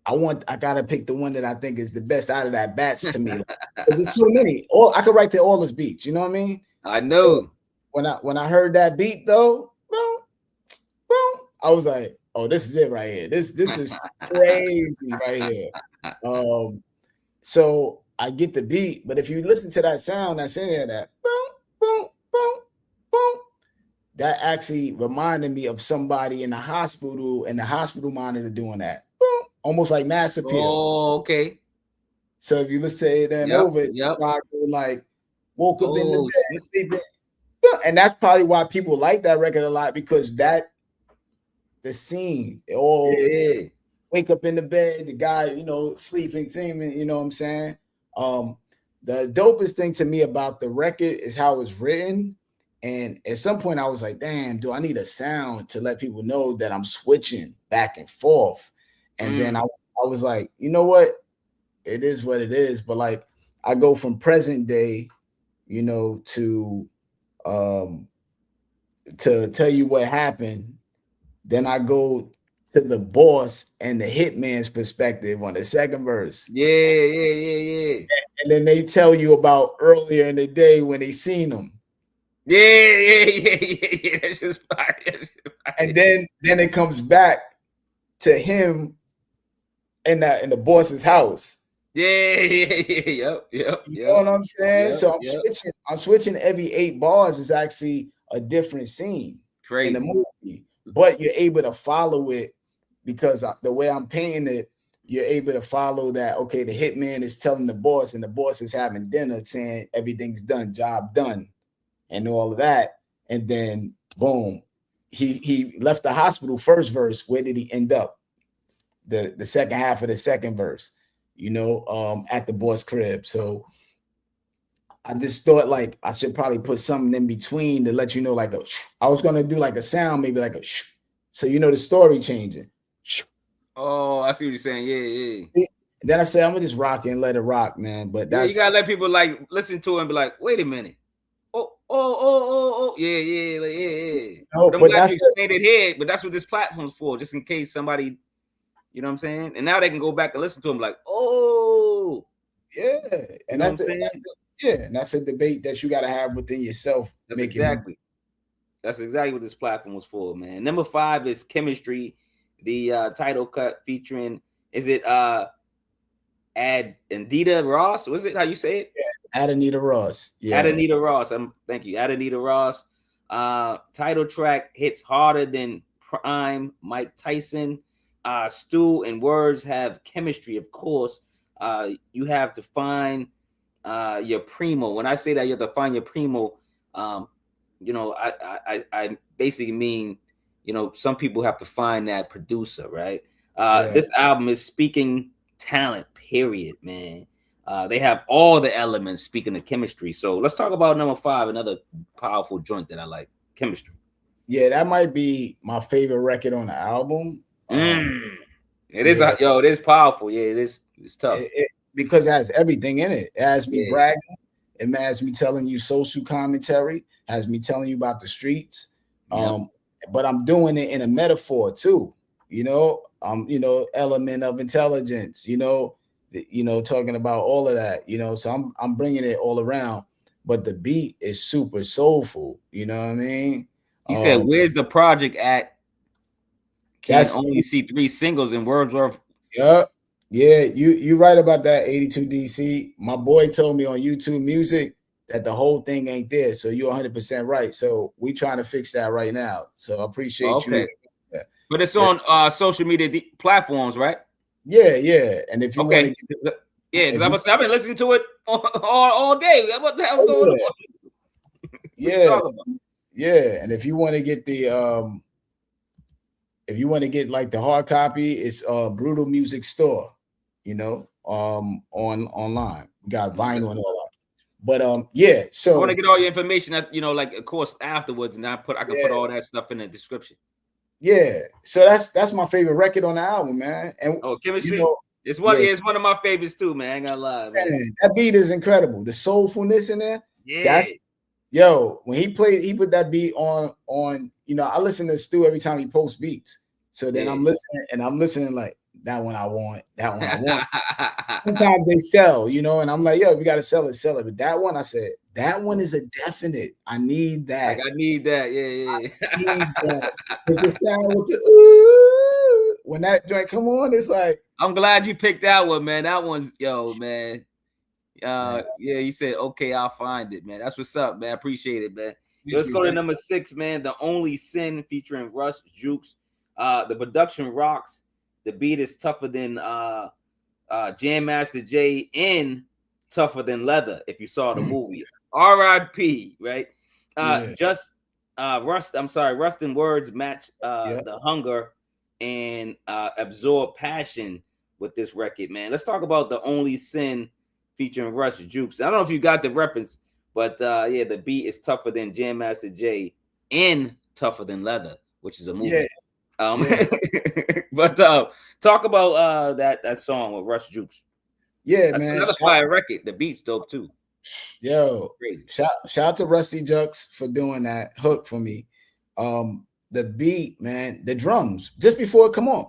I gotta pick the one that I think is the best out of that batch to me. Because there's so many. I could write to all his beats, you know what I mean? I know. So when I heard that beat though, boom, boom, I was like, oh, this is it right here. This is crazy right here. So I get the beat, but if you listen to that sound that's in there, that boom, boom, boom, boom, that actually reminded me of somebody in the hospital and the hospital monitor doing that. Boom, almost like Mass Appeal. Oh, okay. So if you listen to It Aint Over, like woke up in the bed, sleeping. And that's probably why people like that record a lot, because the scene, wake up in the bed, the guy, sleeping, dreaming, you know what I'm saying? The dopest thing to me about the record is how it's written. And at some point I was like, damn, do I need a sound to let people know that I'm switching back and forth? And then I was like, you know what? It is what it is. But like, I go from present day, to to tell you what happened. Then I go to the boss and the hitman's perspective on the second verse. Yeah. And then they tell you about earlier in the day when they seen him. Yeah. That's just fire. And then it comes back to him in the boss's house. Yep. You know what I'm saying? Yep, So I'm switching every 8 bars is actually a different scene in the movie, but you're able to follow it because the way I'm painting it, you're able to follow that. Okay, the hitman is telling the boss, and the boss is having dinner, saying everything's done, job done, and all of that. And then boom, he left the hospital. First verse, where did he end up? The second half of the second verse, at the boss crib. So I just thought like I should probably put something in between to let you know, like I was gonna do like a sound, maybe like a so the story changing. Oh, I see what you're saying. Yeah. Then I said I'm gonna just rock it and let it rock, man. But that's you gotta let people like listen to it and be like, wait a minute. Oh, yeah. No, but I'm glad you explained it here, but that's what this platform's for, just in case somebody, you know what I'm saying? And now they can go back and listen to them like, oh. Yeah. And that's and that's a debate that you gotta have within yourself. That's exactly what this platform was for, man. Number 5 is Chemistry, the title cut featuring, is it Adanita Ross? Was it how you say it? Yeah, Adanita Ross. Yeah. Adanita Ross. Thank you. Adanita Ross. Title track hits harder than Prime, Mike Tyson. Stu and Words have chemistry, of course. You have to find your primo. When I say that, you have to find your primo. I basically mean, some people have to find that producer, right? This album is speaking talent, period, man. They have all the elements, speaking of chemistry. So let's talk about number 5, another powerful joint that I like, Chemistry. Yeah, that might be my favorite record on the album. It is powerful. Yeah, it is. It's tough. Because it has everything in it. It has me bragging. It has me telling you social commentary. Has me telling you about the streets. But I'm doing it in a metaphor too. Element of intelligence. Talking about all of that. So I'm bringing it all around. But the beat is super soulful. You know what I mean? He said, "Where's the project at? Can only see 3 singles in Wordsworth." Yeah, you right about that. 82 DC. My boy told me on YouTube Music that the whole thing ain't there. So you're 100% right. So we trying to fix that right now. So I appreciate you. But it's on social media platforms, right? Yeah. And if you want to, because I've been listening to it all day. What the hell's going on? Yeah. And if you want to get the like the hard copy, it's Brutal Music Store, online. We got vinyl and all that. But so I want to get all your information that like of course afterwards, and I can put all that stuff in the description. Yeah, so that's my favorite record on the album, man. And Chemistry, it's one of my favorites too, man. I ain't gonna lie, man. That beat is incredible. The soulfulness in there. Yeah. When he put that beat on. I listen to Stu every time he posts beats. So then I'm listening like that one I want. Sometimes they sell, and I'm like, we gotta sell it. But that one, I said, that one is a definite. I need that. I need that. Yeah. I need that. It's the sound with the ooh. When that joint come on, it's like. I'm glad you picked that one, man. That one's man. You said okay, I'll find it, man. That's what's up, man. I appreciate it, man. Let's go to number 6, man. The Only Sin featuring Ruste, Juxx. The production rocks. The beat is tougher than Jam Master J and tougher than leather. If you saw the movie, R.I.P. Right? Ruste and Words match the hunger and absorb passion with this record, man. Let's talk about The Only Sin featuring Ruste, Juxx. I don't know if you got the reference, but the beat is tougher than Jam Master J and tougher than leather, which is a movie. But talk about that song with Ruste, Juxx. That's man. Another fire record. The beat's dope too. Shout out to Rusty Juxx for doing that hook for me. The beat, man, the drums, just before it come on.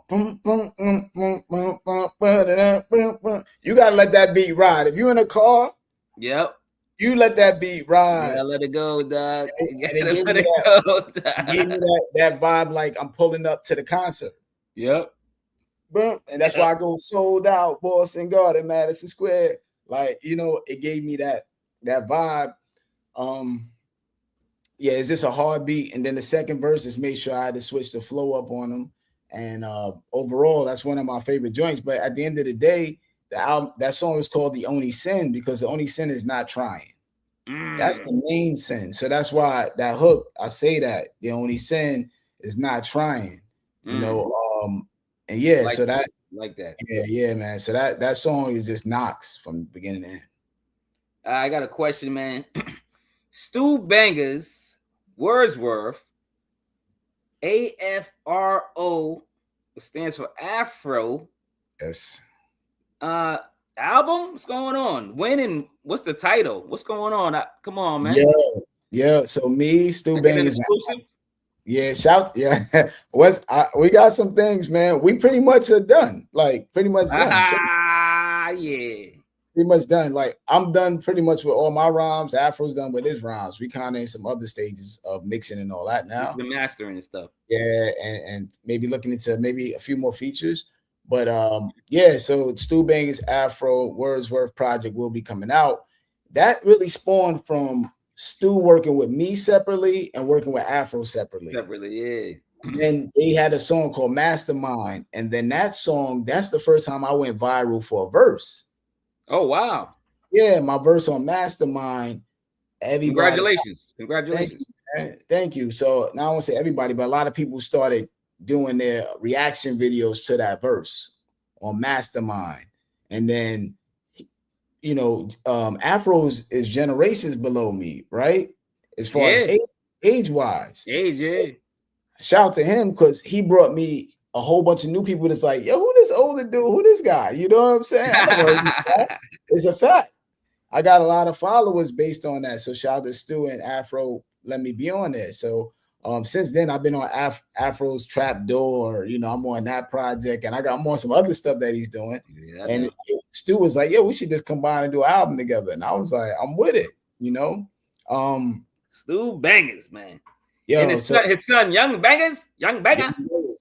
You gotta let that beat ride. If you're in a car, yep, you let that beat ride. Yeah, let it go, dog. And it gave me that vibe like I'm pulling up to the concert. Yep. And that's why I go sold out, Boston Garden, Madison Square. Like, you know, it gave me that vibe. Yeah, it's just a hard beat. And then the second verse just made sure I had to switch the flow up on them. And overall, that's one of my favorite joints. But at the end of the day, the album, that song is called The Only Sin because the only sin is not trying. That's the main sin. So that's why that hook, I say that the only sin is not trying. You know, and yeah, like so that like that. Yeah, man. So that song is just knocks from beginning to end. I got a question, man. Stu Bangas, Wordsworth, AFRO stands for Afro. Yes. Album? What's going on? When and what's the title? What's going on? Come on, man. Yeah. So me, Stu Bangas. Yeah, we got some things, man. We pretty much are done. Like pretty much done. Yeah. Pretty much done. Like I'm done pretty much with all my rhymes. Afro's done with his rhymes. We kind of in some other stages of mixing and all that now. It's the mastering and stuff. Yeah, and maybe looking into maybe a few more features. But yeah, so Stu Bangas Afro Wordsworth project will be coming out. That really spawned from Stu working with me separately and working with Afro separately. Yeah. And they had a song called Mastermind. And then that song, that's the first time I went viral for a verse. Oh, wow. So, yeah, my verse on Mastermind. Congratulations. Thank you. So now I won't say everybody, but a lot of people started doing their reaction videos to that verse on Mastermind. And then you know, Afro's is generations below me, right? As far as age-wise. So, shout out to him because he brought me a whole bunch of new people that's like, yo, who this older dude? Who this guy? You know what I'm saying? It's a fact. I got a lot of followers based on that. So shout out to Stu and Afro let me be on there. So since then, I've been on Afro's Trap Door. You know, I'm on that project, and I'm on some other stuff that he's doing. Yeah, and Stu was like, "Yo, we should just combine and do an album together." And I was like, "I'm with it." You know, Stu Bangas, man. Yo, and his son, Young Bangas.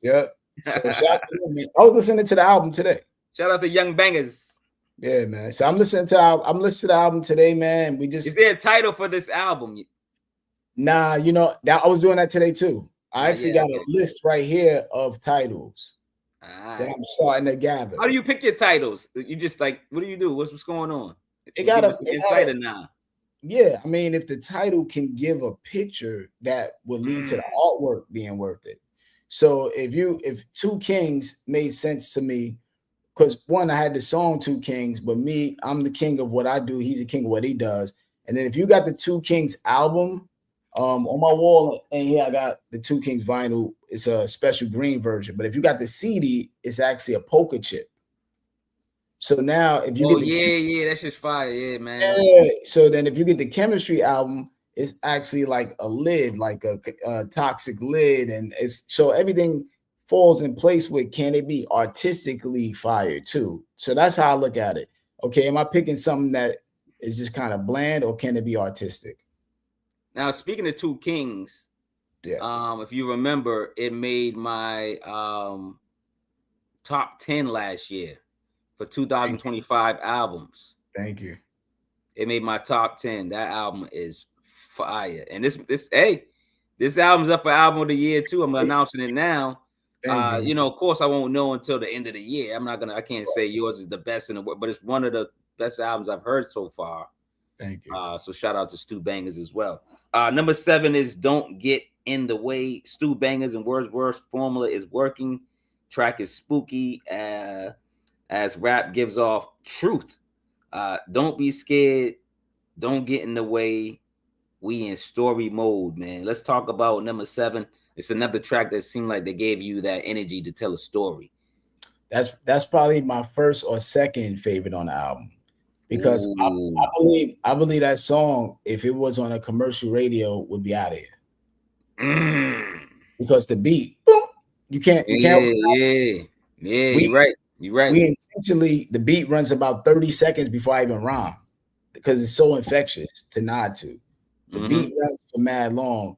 Yeah. So shout out to him, man. I was listening to the album today. Shout out to Young Bangas. Yeah, man. So I'm listening to the album today, man. Is there a title for this album? Nah, you know, I was doing that today too. I actually got a list right here of titles that I'm starting to gather. How do you pick your titles? You just like, what do you do? What's going on? Now. Yeah, I mean, if the title can give a picture that will lead to the artwork being worth it. So if Two Kings made sense to me, because one, I had the song Two Kings, but me, I'm the king of what I do. He's the king of what he does. And then if you got the Two Kings album, on my wall, and here I got the Two Kings vinyl. It's a special green version, but if you got the CD, it's actually a poker chip. So now, if you get that's just fire, yeah, man. Yeah. So then, if you get the Chemistry album, it's actually like a lid, like a toxic lid, and it's so everything falls in place with can it be artistically fire too? So that's how I look at it. Okay, am I picking something that is just kind of bland, or can it be artistic? Now, speaking of Two Kings, if you remember, it made my top 10 last year for 2025 albums. Thank you. It made my top 10. That album is fire. And this album's up for album of the year too. I'm announcing it now. You know, of course, I won't know until the end of the year. I can't say yours is the best in the world, but it's one of the best albums I've heard so far. Thank you. So shout out to Stu Bangas as well. Number 7 is Don't Get in the Way. Stu Bangas and Wordsworth formula is working. Track is spooky as rap gives off truth. Don't be scared. Don't get in the way. We in story mode, man. Let's talk about number 7. It's another track that seemed like they gave you that energy to tell a story. That's probably my first or second favorite on the album. Because I believe that song, if it was on a commercial radio, would be out of here. because the beat, boom, you can't. Yeah. You're right. We intentionally, the beat runs about 30 seconds before I even rhyme because it's so infectious to nod to. The beat runs for mad long.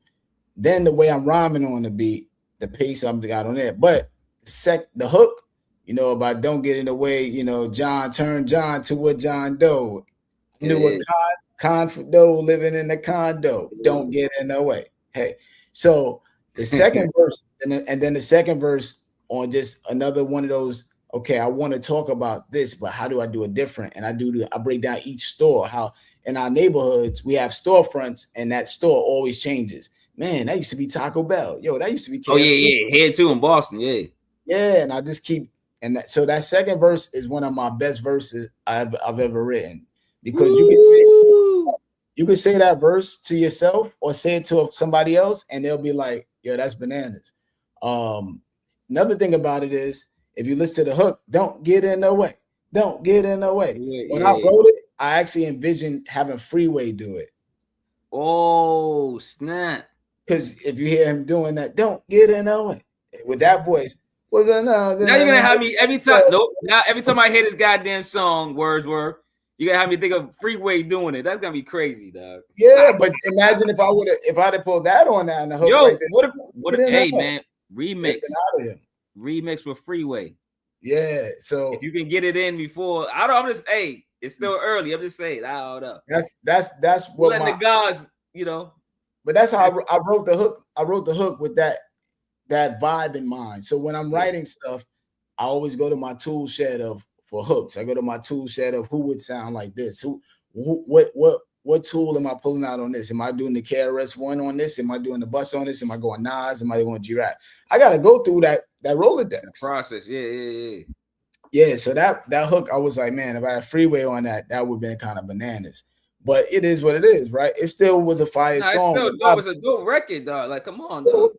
Then the way I'm rhyming on the beat, the pace I'm got on there. But the hook, about don't get in the way, John turned John to what Jon Doe. Knew a condo living in the condo. Don't get in the way. Hey, so the second verse, and then the second verse on just another one of those. Okay, I want to talk about this, but how do I do it different? And I break down each store. How in our neighborhoods we have storefronts, and that store always changes. Man, that used to be Taco Bell. Yo, that used to be KFC. Oh yeah. Here too in Boston. Yeah, and I just keep so that second verse is one of my best verses I've ever written because you can say that verse to yourself or say it to somebody else, and they'll be like, "Yo, that's bananas." Another thing about it is, if you listen to the hook, don't get in the way. Don't get in the way. When I wrote it, I actually envisioned having Freeway do it. Oh, snap. Because if you hear him doing that, don't get in the way. With that voice. Now you're going to have me every time. Nope. Now every time I hear this goddamn song, Wordsworth, you're going to have me think of Freeway doing it. That's going to be crazy, dog. Yeah, but imagine if I'd have pulled that on now in the hook. Yo, right there. what if hey, man, remix with Freeway. Yeah, so if you can get it in before, I'm just it's still early. I'm just saying, I don't know. That's what letting the gods, But that's how I wrote the hook. I wrote the hook with that vibe in mind. So when I'm writing stuff, I always go to my tool shed for hooks. I go to my tool shed of who would sound like this. What tool am I pulling out on this? Am I doing the KRS-One on this? Am I doing the bus on this? Am I going Nas? Am I going G-Rap? I got to go through that Rolodex process. Yeah. Yeah, so that hook, I was like, man, if I had Freeway on that would have been kind of bananas. But it is what it is, right? It still was a fire song. It was a dope record, dog. Like, come on, dog.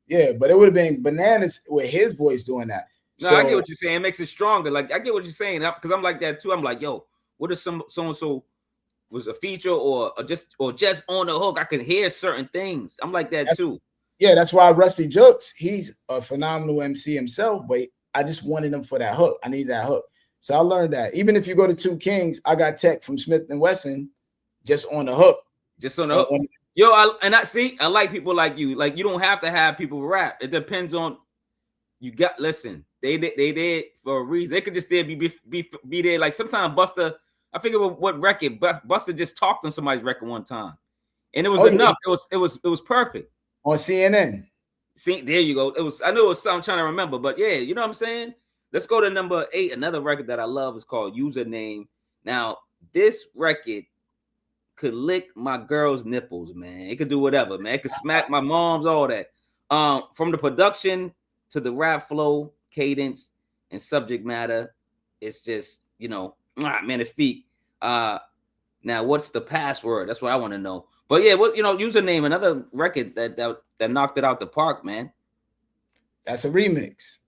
Yeah, but it would have been bananas with his voice doing that. No, I get what you're saying. It makes it stronger. Like, I get what you're saying because I'm like that too. I'm like, yo, what if so and so was a feature or just on the hook? I can hear certain things. I'm like that too. Yeah, that's why Rusty Juxx, he's a phenomenal MC himself, but I just wanted him for that hook. I needed that hook. So I learned that. Even if you go to Two Kings, I got tech from Smith & Wesson just on the hook. Just on the hook. Yo, I like people like you. Like, you don't have to have people rap. It depends on listen. They did for a reason. They could just there be there. Like sometimes Busta, I forget what record, but Busta just talked on somebody's record one time, and it was enough. Yeah. It was perfect on CNN. See, there you go. I know it was something I'm trying to remember, but yeah, you know what I'm saying. Let's go to number 8. Another record that I love is called Username. Now, this record could lick my girl's nipples, man. It could do whatever, man. It could smack my mom's, all that. From the production to the rap flow, cadence, and subject matter, it's just, magnifique. Now, what's the password? That's what I want to know. But yeah, Username, another record that knocked it out the park, man. That's a remix.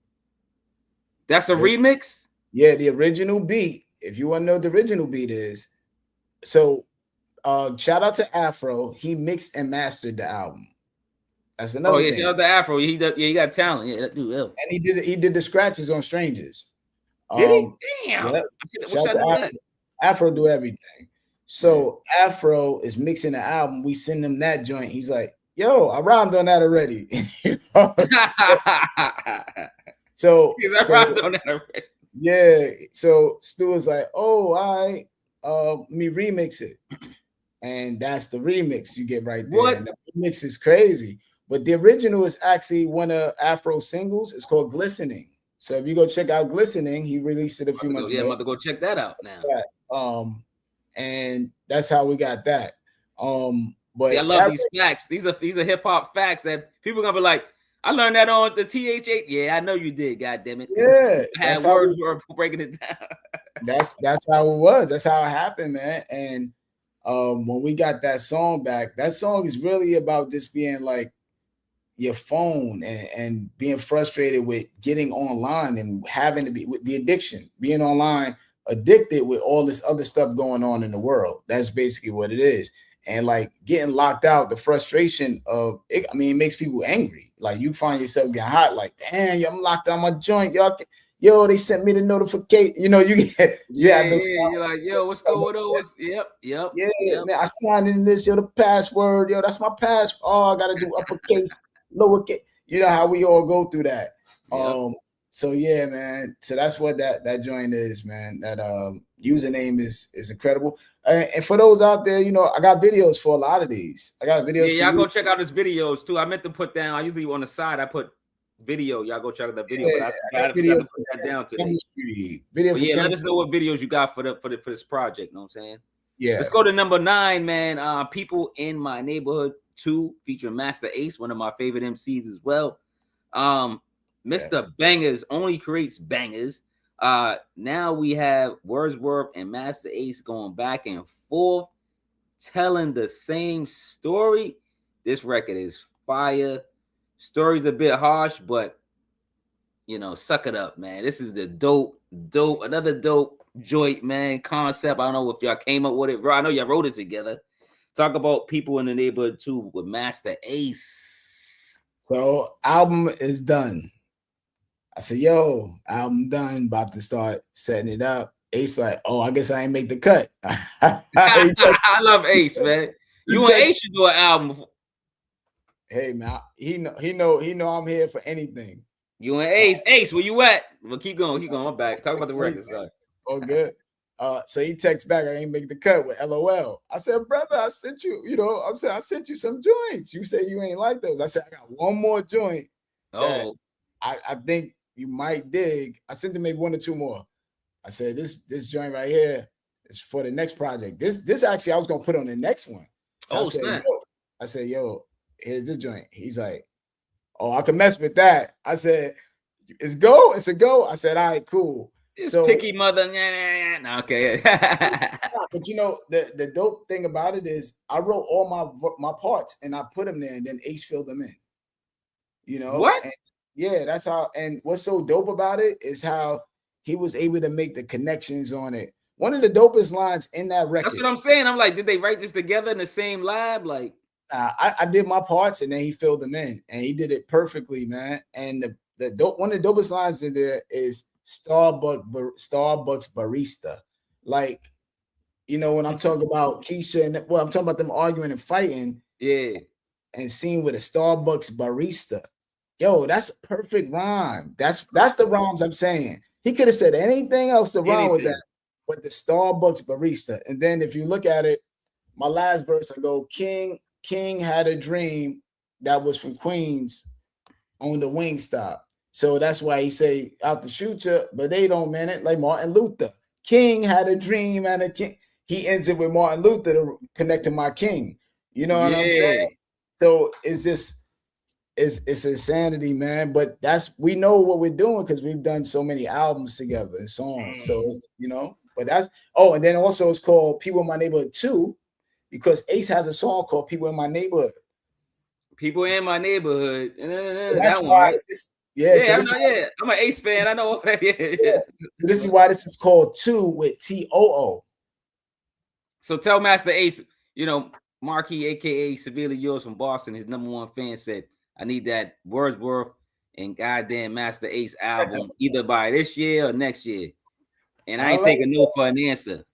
That's a remix? Yeah, the original beat. If you want to know what the original beat is, so shout out to Afro. He mixed and mastered the album. That's another thing. Shout out to Afro. He got talent. Yeah, that dude. Yeah. And he did the scratches on Strangers. Did he? Damn. Yeah. Shout out to Afro. Afro do everything. So Afro is mixing the album. We send him that joint. He's like, yo, I rhymed on that already. So I rhymed on that already. Yeah. So Stu was like, oh, all right, let me remix it. And that's the remix you get right there. What? And the remix is crazy. But the original is actually one of Afro's singles. It's called Glistening. So if you go check out Glistening, he released it a few months ago. Yeah, I'm about to go check that out now. Yeah. And that's how we got that. But see, I love these facts. These are hip hop facts that people are gonna be like, I learned that on the THHC. Yeah, I know you did. God damn it. Yeah, I had words were breaking it down. that's how it was. That's how it happened, man. And when we got that song back, that song is really about just being like your phone and being frustrated with getting online and having to be with the addiction, being online, addicted with all this other stuff going on in the world. That's basically what it is. and like getting locked out, the frustration of it, I mean, it makes people angry. Like you find yourself getting hot, like, damn, I'm locked out my joint. Yo, they sent me the notification. You know, you get you're like, yo, what's going on? Yep. Man, I signed in this, yo, the password, yo, that's my password. Oh, I gotta do uppercase, lowercase. You know how we all go through that. Yep. So yeah, man. So that's what that joint is, man. That username is incredible. And for those out there, you know, I got videos for a lot of these. I got videos. Yeah, y'all go check out his videos too. I meant to put down. I usually on the side I put video. Y'all go check out the video. Yeah, but I forgot to put that down today. Video but yeah, let us know what videos you got for this project. You know what I'm saying? Yeah. Let's go to number 9, man. People in My Neighborhood 2 featuring Masta Ace, one of my favorite MCs as well. Mr. Bangas only creates bangers. Now we have Wordsworth and Masta Ace going back and forth, telling the same story. This record is fire. Story's a bit harsh, but you know, suck it up, man. This is the another dope joint, man. Concept. I don't know if y'all came up with it. I know y'all wrote it together. Talk about People in the Neighborhood 2 with Masta Ace. So album is done. I said, yo, album done, about to start setting it up. Ace like, oh, I guess I ain't make the cut. I love Ace, man. You and Ace should do an album. Hey, man, he know I'm here for anything. You and Ace, where you at? Well, keep going. I'm back. Talk about the record, sorry. Oh, good. So he texts back, I ain't make the cut with LOL. I said, brother, I sent you, you know, I sent you some joints. You say you ain't like those. I said, I got one more joint. Oh, I think you might dig. I sent him maybe 1 or 2 more. I said, this joint right here is for the next project. This actually I was gonna put on the next one. So I said, yo, here's the joint. He's like, oh, I can mess with that. I said, it's go. It's a go. I said, all right, cool. It's so picky mother. Okay. But you know, the dope thing about it is I wrote all my parts and I put them there, and then Ace filled them in. You know what? And yeah, that's how. And what's so dope about it is how he was able to make the connections on it. One of the dopest lines in that record. That's what I'm saying. I'm like, did they write this together in the same lab? Like, I did my parts and then he filled them in, and he did it perfectly, man. And the dope, one of the dopest lines in there is Starbucks barista. Like, you know, when I'm talking about Keisha and I'm talking about them arguing and fighting, and seeing with a Starbucks barista. Yo, that's a perfect rhyme. That's the rhymes I'm saying. He could have said anything else to rhyme with that, but the Starbucks barista. And then if you look at it, my last verse, I go, King had a dream that was from Queens on the Wingstop. So that's why he say out the shooter, but they don't mean it, like Martin Luther. King had a dream and a king. He ends it with Martin Luther to connect to my king. You know what I'm saying? So it's insanity, man. But we know what we're doing because we've done so many albums together and songs. So it's, you know, but that's and then also it's called People in My Neighborhood 2, because Ace has a song called People in My Neighborhood. People in My Neighborhood. So that's why I'm an Ace fan. I know. This is why this is called 2 with TOO. So tell Masta Ace, you know, Marquis, aka Severely Yours from Boston, his #1 fan said, I need that Wordsworth and goddamn Masta Ace album either by this year or next year. And I ain't taking no for an answer.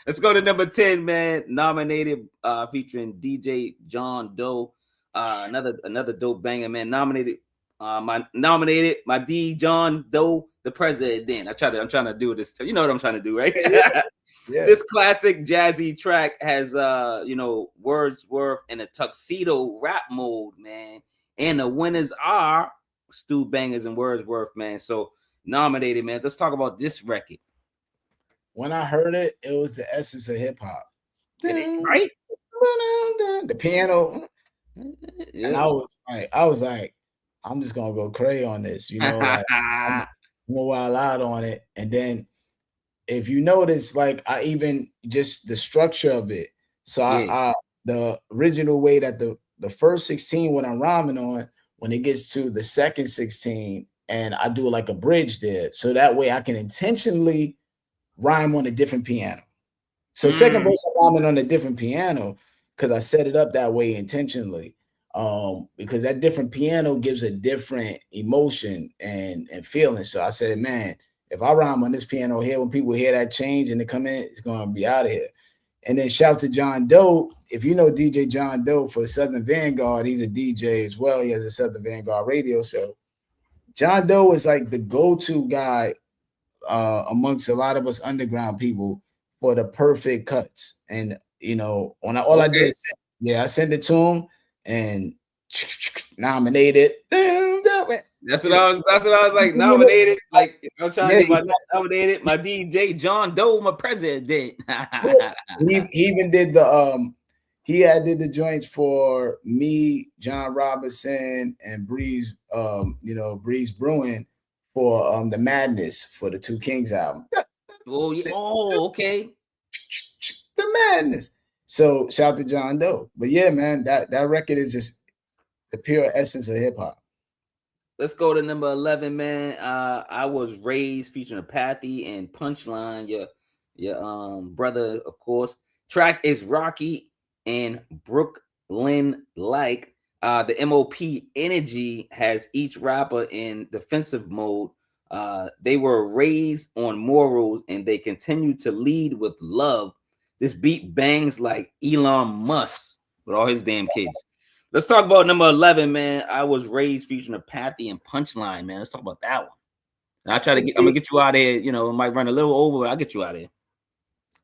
Let's go to number 10, man. Nominated, featuring DJ Jon Doe. Another dope banger, man. Nominated my D Jon Doe, the president. I'm trying to do this. You know what I'm trying to do, right? Yeah. This classic jazzy track has you know, Wordsworth in a tuxedo rap mode, man. And the winners are Stu Bangas and Wordsworth, man. So nominated, man. Let's talk about this record. When I heard it, it was the essence of hip hop. Right? The piano. Yeah. And I was like, I'm just gonna go crazy on this, you know, like I'm gonna wild out on it. And then if you notice, like I even just the structure of it. So I the original way that the first 16 when I'm rhyming on, when it gets to the second 16, and I do like a bridge there. So that way I can intentionally rhyme on a different piano. So second verse I'm rhyming on a different piano because I set it up that way intentionally. Because that different piano gives a different emotion and feeling. So I said, man, if I rhyme on this piano here, when people hear that change and they come in, it's gonna be out of here. And then shout to Jon Doe. If you know DJ Jon Doe for Southern Vanguard, he's a DJ as well. He has a Southern Vanguard radio show. Jon Doe is like the go-to guy amongst a lot of us underground people for the perfect cuts. And you know, when I did is I sent it to him and nominated. That's what I was like, nominated. Like I'm trying to get my nominated. My DJ Jon Doe, my president did. he even did the he did the joints for me, John Robinson, and Breeze, Breeze Brewing for the Madness for the Two Kings album. Oh yeah. Oh, okay. The Madness. So shout to Jon Doe. But yeah, man, that record is just the pure essence of hip hop. Let's go to number 11, man. I Was Raised featuring Apathy and Punchline, your brother, of course. Track is Rocky and Brooklyn like. The MOP energy has each rapper in defensive mode. They were raised on morals and they continue to lead with love. This beat bangs like Elon Musk with all his damn kids. Let's talk about number 11, man. I Was Raised featuring Apathy and Punchline, man. Let's talk about that one. And I'm gonna get you out of here. You know, it might run a little over, but I'll get you out of here.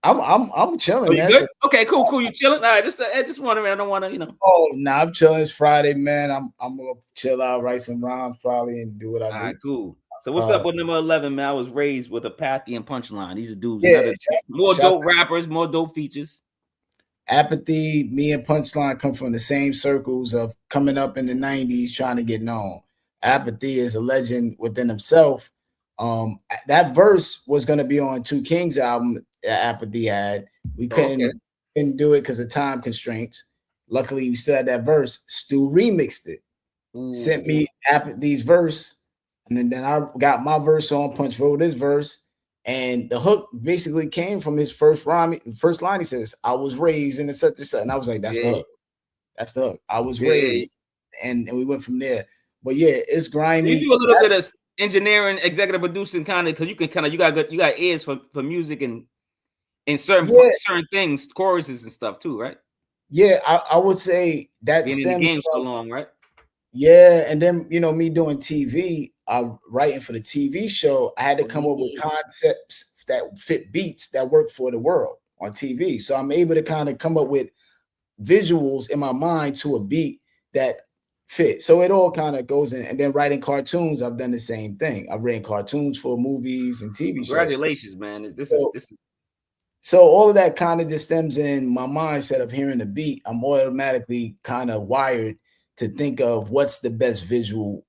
I'm chilling, man. Good? Okay, cool. You chilling? All right, just wondering. I don't want to, you know. Oh, nah, I'm chilling. It's Friday, man. I'm gonna chill out, write some rhymes probably, and do what I do. All right, cool. So what's up with number 11, man? I Was Raised with Apathy and Punchline. These are dudes. More dope rappers, more dope features. Apathy, me and Punchline come from the same circles of coming up in the 90s trying to get known. Apathy is a legend within himself. That verse was going to be on Two Kings album that Apathy had. We couldn't do it because of time constraints. Luckily, we still had that verse. Stu remixed it. Sent me Apathy's verse, and then I got my verse on. Punch wrote his verse. And the hook basically came from his first rhyme. First line, he says, "I was raised in such and such." And I was like, "That's the hook. That's the hook. I was raised," and we went from there. But yeah, it's grimy. You do a little bit of engineering, executive producing, kind of, because you got ears for music and certain things, choruses and stuff too, right? Yeah, I would say that being in the game so long, right? Yeah, and then me doing TV. Writing for the TV show, I had to come up with concepts that fit beats that work for the world on TV. So I'm able to kind of come up with visuals in my mind to a beat that fit. So it all kind of goes in. And then writing cartoons, I've done the same thing. I've written cartoons for movies and TV shows. Congratulations, man. This is so all of that kind of just stems in my mindset of hearing the beat. I'm automatically kind of wired to think of what's the best visual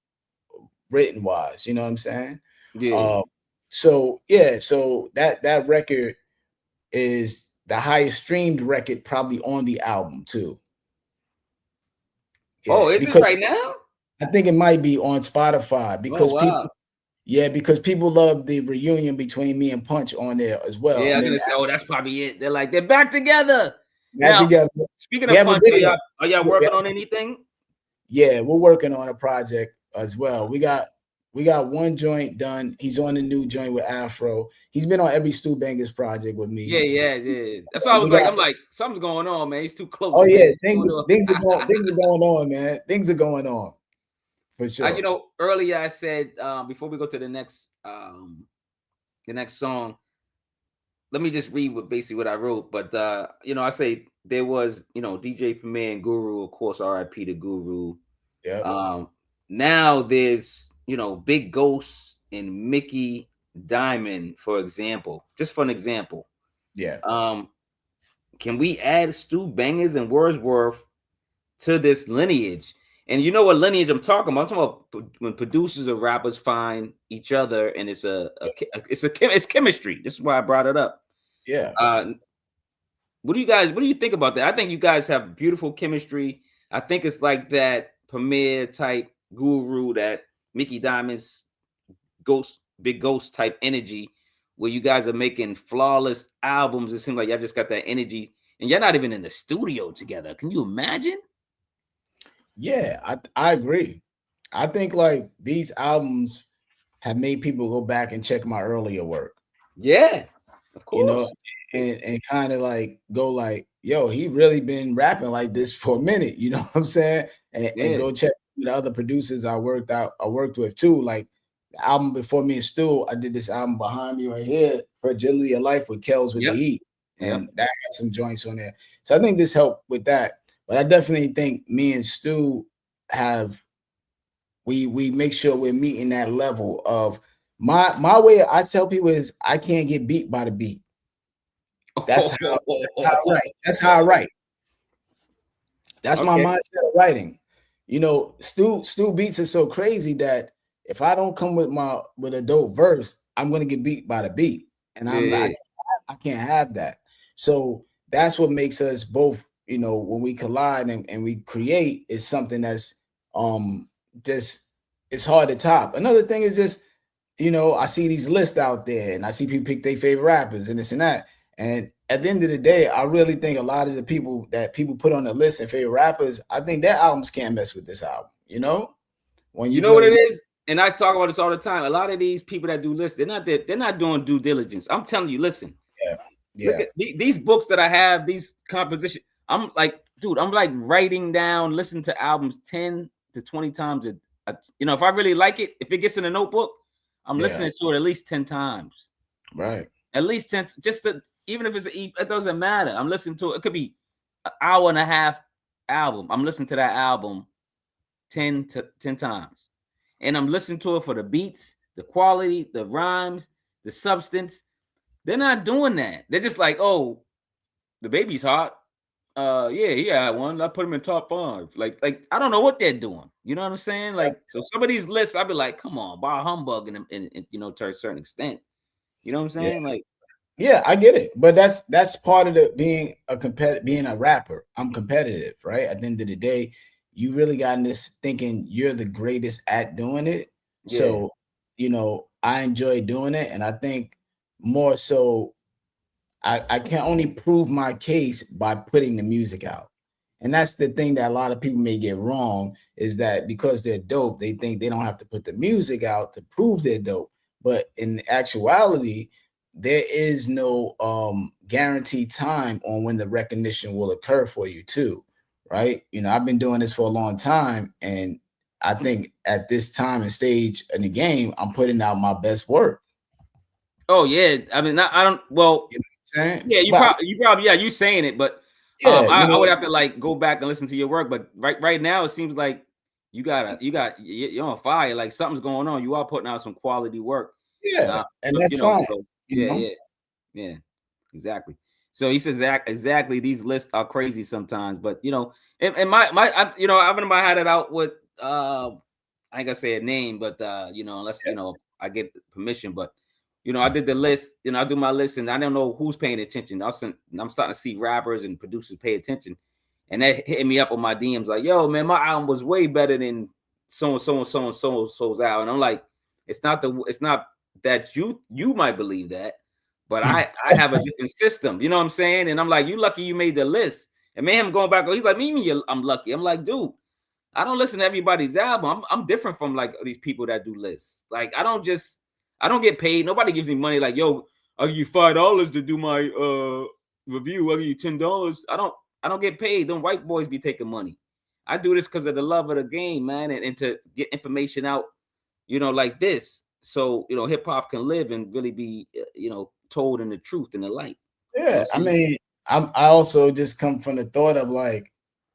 written wise, you know what I'm saying? Yeah. So that record is the highest streamed record probably on the album too. Yeah, is it right now? I think it might be on Spotify because because people love the reunion between me and Punch on there as well. Yeah, I'm gonna say, that's probably it. They're back together. Together. Speaking of Punch, are y'all working on anything? Yeah, we're working on a project as well. We got one joint done. He's on the new joint with Afro. He's been on every Stu Bangas project with me. Yeah. That's why I was like, I'm like, something's going on, man. He's too close. Oh yeah, things are going on, man. Things are going on for sure. Earlier I said before we go to the next song, let me just read what I wrote. But I say there was DJ Premier and Guru, of course, R.I.P. to Guru. Yeah. Now there's Big Ghost and Mickey Diamond, for example. Just for an example. Yeah. Can we add Stu Bangas and Wordsworth to this lineage? And you know what lineage I'm talking about? I'm talking about when producers or rappers find each other, and it's chemistry. This is why I brought it up. Yeah. What do you think about that? I think you guys have beautiful chemistry. I think it's like that Premier type Guru, that Mickey Diamond's Big Ghost type energy. where you guys are making flawless albums. It seems like y'all just got that energy, and you're not even in the studio together. Can you imagine? Yeah, I agree. I think like these albums have made people go back and check my earlier work. Yeah, of course. You know, and kind of like go like, yo, he really been rapping like this for a minute. You know what I'm saying? And go check the other producers I worked with too. Like the album before me and Stu, I did this album behind me right here, Fragility of Life with Kells with the Heat. And that had some joints on there. So I think this helped with that. But I definitely think me and Stu we make sure we're meeting that level of my way. I tell people is I can't get beat by the beat. That's how I write. That's how I write. That's my mindset of writing. You know, Stu beats are so crazy that if I don't come with a dope verse, I'm gonna get beat by the beat, and I can't have that. So that's what makes us both. You know, when we collide and we create, is something that's just it's hard to top. Another thing is just, you know, I see these lists out there and I see people pick their favorite rappers and this and that. And at the end of the day, I really think a lot of the people that people put on the list and favorite rappers, I think their albums can't mess with this album, you know? When you know really what it is, and I talk about this all the time. A lot of these people that do lists, they're not doing due diligence. I'm telling you, listen. Look at these books that I have, these compositions. I'm like, dude, I'm like writing down, listening to albums 10 to 20 times. You know, if I really like it, if it gets in a notebook, I'm listening to it at least 10 times. Right. At least 10, even if it's it doesn't matter. I'm listening to it. It could be an hour and a half album. I'm listening to that album 10 times. And I'm listening to it for the beats, the quality, the rhymes, the substance. They're not doing that. They're just like, oh, the baby's hot. He had one. I put him in top 5. Like I don't know what they're doing. You know what I'm saying? Like, so some of these lists, I'd be like, come on, bar humbug, and you know, to a certain extent. You know what I'm saying? Like, yeah, I get it, but that's part of the being a rapper. I'm competitive, right? At the end of the day, you really got in this thinking you're the greatest at doing it. Yeah. So, you know, I enjoy doing it, and I think more so I can only prove my case by putting the music out. And that's the thing that a lot of people may get wrong, is that because they're dope, they think they don't have to put the music out to prove they're dope. But in actuality, there is no guaranteed time on when the recognition will occur for you too, right? You know, I've been doing this for a long time, and I think at this time and stage in the game, I'm putting out my best work. Oh yeah, I mean, I don't. Well, you know what I'm saying? Yeah, you probably you saying it, but I would have to like go back and listen to your work. But right now, it seems like you're on fire. Like something's going on. You are putting out some quality work. Yeah, and that's fine. So, yeah, exactly. So he says exactly. These lists are crazy sometimes, but you know, and my you know, I'm gonna had it out with I ain't gonna say a name, but you know, unless you know I get permission, but. You know, I did the list, you know, I do my list, and I don't know who's paying attention. I'm starting to see rappers and producers pay attention. And they hit me up on my DMs like, yo, man, my album was way better than so-and-so's album. And I'm like, it's not that you might believe that, but I have a different system. You know what I'm saying? And I'm like, you lucky you made the list. And man, him going back, he's like, I'm lucky. I'm like, dude, I don't listen to everybody's album. I'm different from like these people that do lists. Like, I don't get paid. Nobody gives me money like, yo, I'll give you $5 to do my review. I'll give you $10. I don't get paid. Them white boys be taking money. I do this because of the love of the game, man, and to get information out, you know, like this. So, you know, hip hop can live and really be, you know, told in the truth and the light. Yeah, you know I mean, I also just come from the thought of like,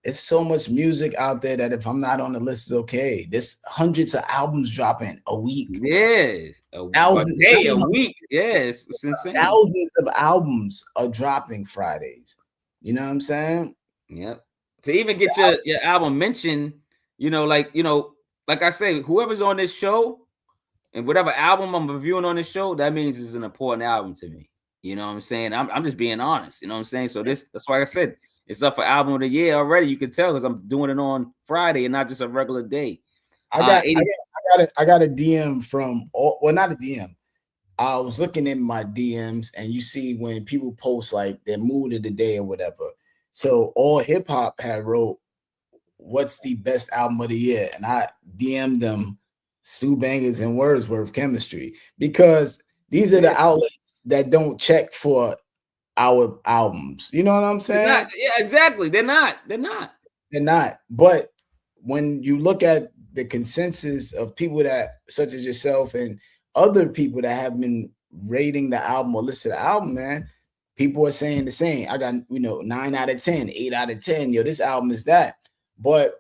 it's so much music out there that if I'm not on the list, is okay. There's hundreds of albums dropping a week. Yes, thousands a week. Yes, it's insane. Thousands of albums are dropping Fridays. You know what I'm saying? Yep. To even get your album mentioned, you know, like I say, whoever's on this show and whatever album I'm reviewing on this show, that means it's an important album to me. You know what I'm saying? I'm just being honest. You know what I'm saying? So that's why I said. It's up for album of the year already. You can tell because I'm doing it on Friday and not just a regular day. I got a DM from, well, not a DM. I was looking in my DMs, and you see when people post like their mood of the day or whatever. So all hip hop had wrote, "What's the best album of the year?" And I DM'd them Stu Bangas and Wordsworth Chemistry, because these are the outlets that don't check for our albums. You know what I'm saying? Not, yeah, exactly. They're not. They're not. But when you look at the consensus of people that, such as yourself and other people that have been rating the album or listed the album, man, people are saying the same. I got, 9 out of 10, 8 out of 10. Yo, this album is that. But,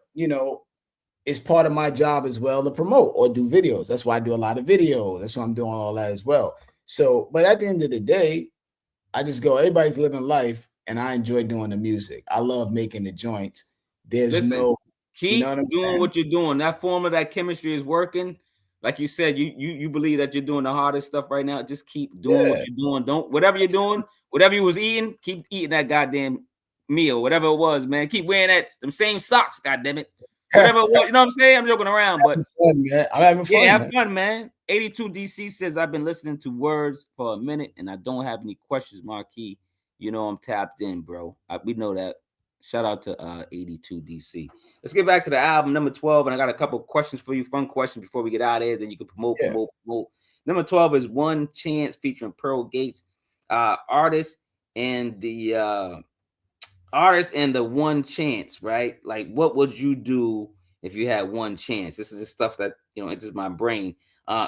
it's part of my job as well to promote or do videos. That's why I do a lot of videos. That's why I'm doing all that as well. So, but at the end of the day, I just go, everybody's living life, and I enjoy doing the music. I love making the joints. Keep doing what you're doing. That formula, that chemistry is working. Like you said, you believe that you're doing the hardest stuff right now. Just keep doing what you're doing. Don't, whatever you're doing, whatever you was eating, keep eating that goddamn meal, whatever it was, man. Keep wearing them same socks, goddamn it. Whatever it was, you know what I'm saying? I'm joking around, but I'm having fun. Yeah, have fun, man. 82 DC says, I've been listening to Words for a minute and I don't have any questions, Marquis. I'm tapped in, bro. We know that. Shout out to 82 DC. Let's get back to the album number 12, and I got a couple questions for you, fun questions before we get out of here. Then you can promote. Number 12 is One Chance featuring Pearl Gates, artist and the One Chance, right? Like, what would you do if you had one chance? This is the stuff that enters my brain.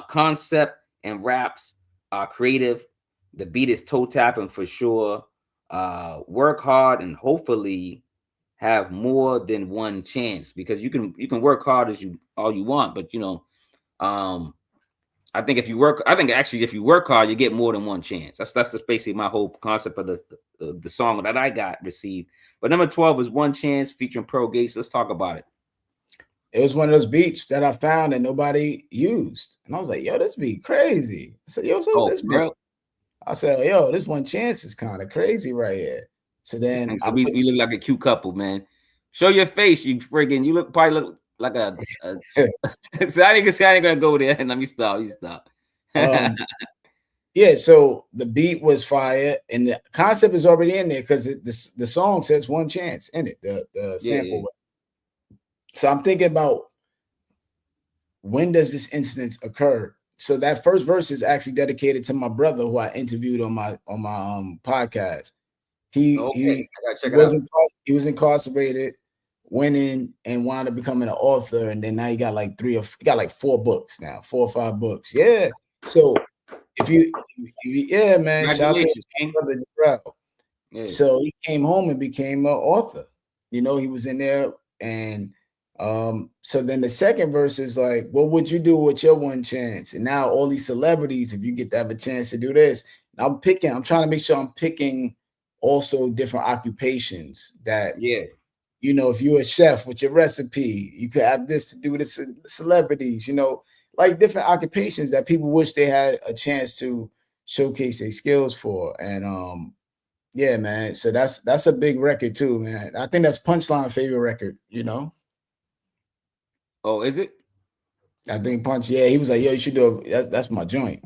Concept and raps are creative. The beat is toe tapping for sure. Work hard and hopefully have more than one chance, because you can work hard all you want, but I think if you work hard, you get more than one chance. That's just basically my whole concept of the song that I got received. But number 12 is One Chance featuring Pearl Gates. Let's talk about it. It was one of those beats that I found that nobody used, and I was like, "Yo, this beat crazy." I said, "Yo, this beat." I said, "Yo, this One Chance is kind of crazy right here." So then we look like a cute couple, man. Show your face, you friggin'. You probably look like a so I ain't gonna go there. And let me stop. Yeah, so the beat was fire, and the concept is already in there because the song says One Chance in it, the sample. Yeah. So I'm thinking about, when does this incident occur? So that first verse is actually dedicated to my brother, who I interviewed on my podcast. He was incarcerated, went in and wound up becoming an author, and then now he got like 4 books now, 4 or 5 books. Yeah. So man, shout out to my brother Jarrell. Yeah. So he came home and became an author. He was in there, and so then the second verse is like, what would you do with your one chance? And now all these celebrities, if you get to have a chance to do this, I'm trying to make sure I'm picking also different occupations that, if you're a chef with your recipe, you could have this to do with the celebrities, like different occupations that people wish they had a chance to showcase their skills for. And yeah, man. So that's a big record too, man. I think that's Punchline favorite record, Oh, is it? I think he was like, yo, you should do it. That's my joint.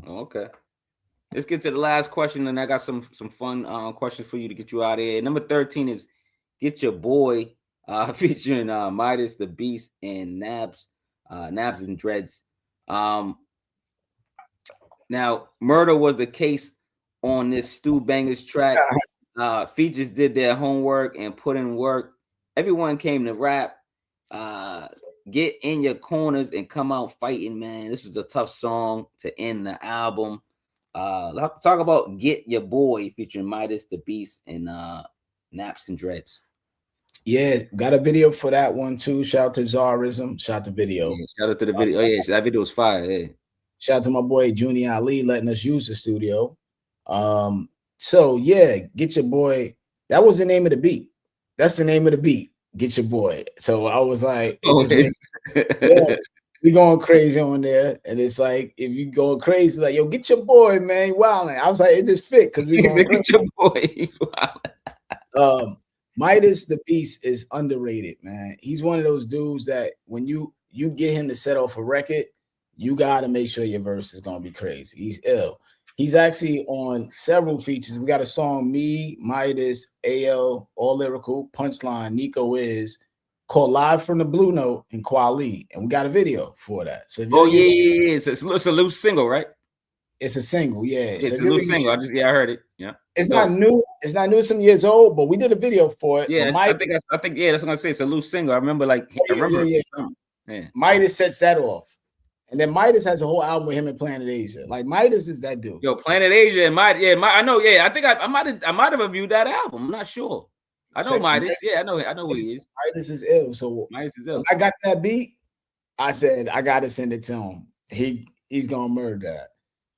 Okay. Let's get to the last question, and I got some fun questions for you to get you out of here. Number 13 is Get Your Boy, featuring Midaz the Beast and NapsNdreds. Now, Murder was the case on this Stu Bangas track. Features did their homework and put in work. Everyone came to rap. Get in your corners and come out fighting, man. This was a tough song to end the album. Talk about Get Your Boy featuring Midaz the Beast and NapsNdreds. Yeah, got a video for that one too. Shout out to Zarism. Shout out to video. Yeah, shout out to the video. That video was fire. Yeah. Shout out to my boy Junior Ali letting us use the studio. So yeah, Get Your Boy. That was the name of the beat. That's the name of the beat. Get Your Boy. So I was like, we going crazy on there, and it's like, if you going crazy, like, yo, get your boy, man, wilding. I was like, it just fit because we going crazy. Get your boy. Midaz the Beast is underrated, man. He's one of those dudes that when you get him to set off a record, you got to make sure your verse is going to be crazy. He's ill. He's actually on several features. We got a song, me, Midaz, AL, All Lyrical, Punchline, Nico is called Live from the Blue Note and Kweli. And we got a video for that. So yeah. It's a loose single, right? It's a single, yeah. It's a loose single. I heard it. Yeah. It's not new. It's not new. It's some years old, but we did a video for it. Yeah, I think that's what I'm gonna say. It's a loose single. I remember Yeah. Midaz sets that off. And then Midaz has a whole album with him in Planet Asia. Like Midaz is that dude. Yo, Planet Asia and I know. Yeah, I think I might have reviewed that album. I'm not sure. I know Midaz. Yeah, I know who he is. Midaz is ill. So Midaz is ill. When I got that beat, I said I gotta send it to him. He's gonna murder that.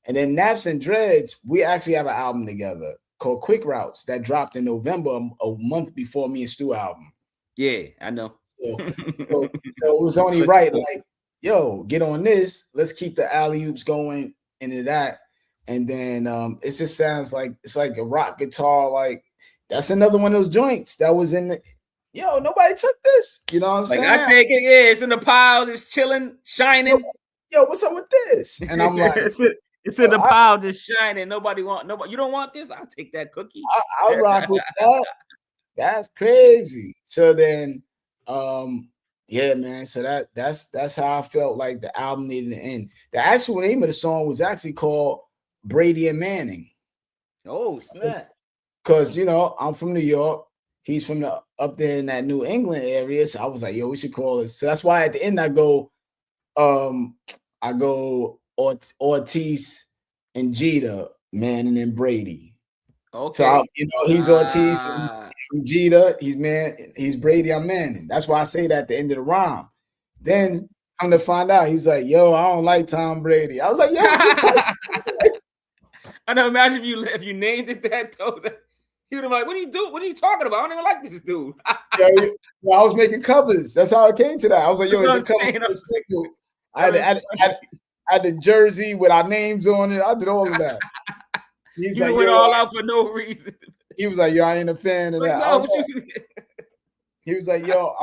And then NapsNdreds, we actually have an album together called Quick Routes that dropped in November, a month before me and Stu album. Yeah, I know. So it was only right, like, yo, get on this. Let's keep the alley-oops going into that. And then it just sounds like it's like a rock guitar. Like that's another one of those joints that was in the, yo, nobody took this. You know what I'm saying? I take it, yeah, it's in the pile, it's chilling, shining. Yo, what's up with this? And I'm like, it's in the pile, just shining. Nobody. You don't want this? I'll take that cookie. I'll rock with that. That's crazy. So then yeah, man. So that's how I felt like the album needed to end. The actual name of the song was actually called Brady and Manning. Oh, snap. Because I'm from New York. He's from up there in that New England area. So I was like, yo, we should call it. So that's why at the end I go Ortiz and Jeter, Manning and Brady. Okay. So he's Ortiz and Jeter, he's Brady, I'm Manning. That's why I say that at the end of the rhyme. Then come to find out, he's like, yo, I don't like Tom Brady. I was like, yo. I know, imagine if you named it that though. He would have like, what do you do? What are you talking about? I don't even like this dude. I was making covers. That's how it came to that. I was like, yo, it's a cover for a single. I had the jersey with our names on it. I did all of that. He's like, went all out for no reason. He was like, yo, I ain't a fan of that. He was like, yo,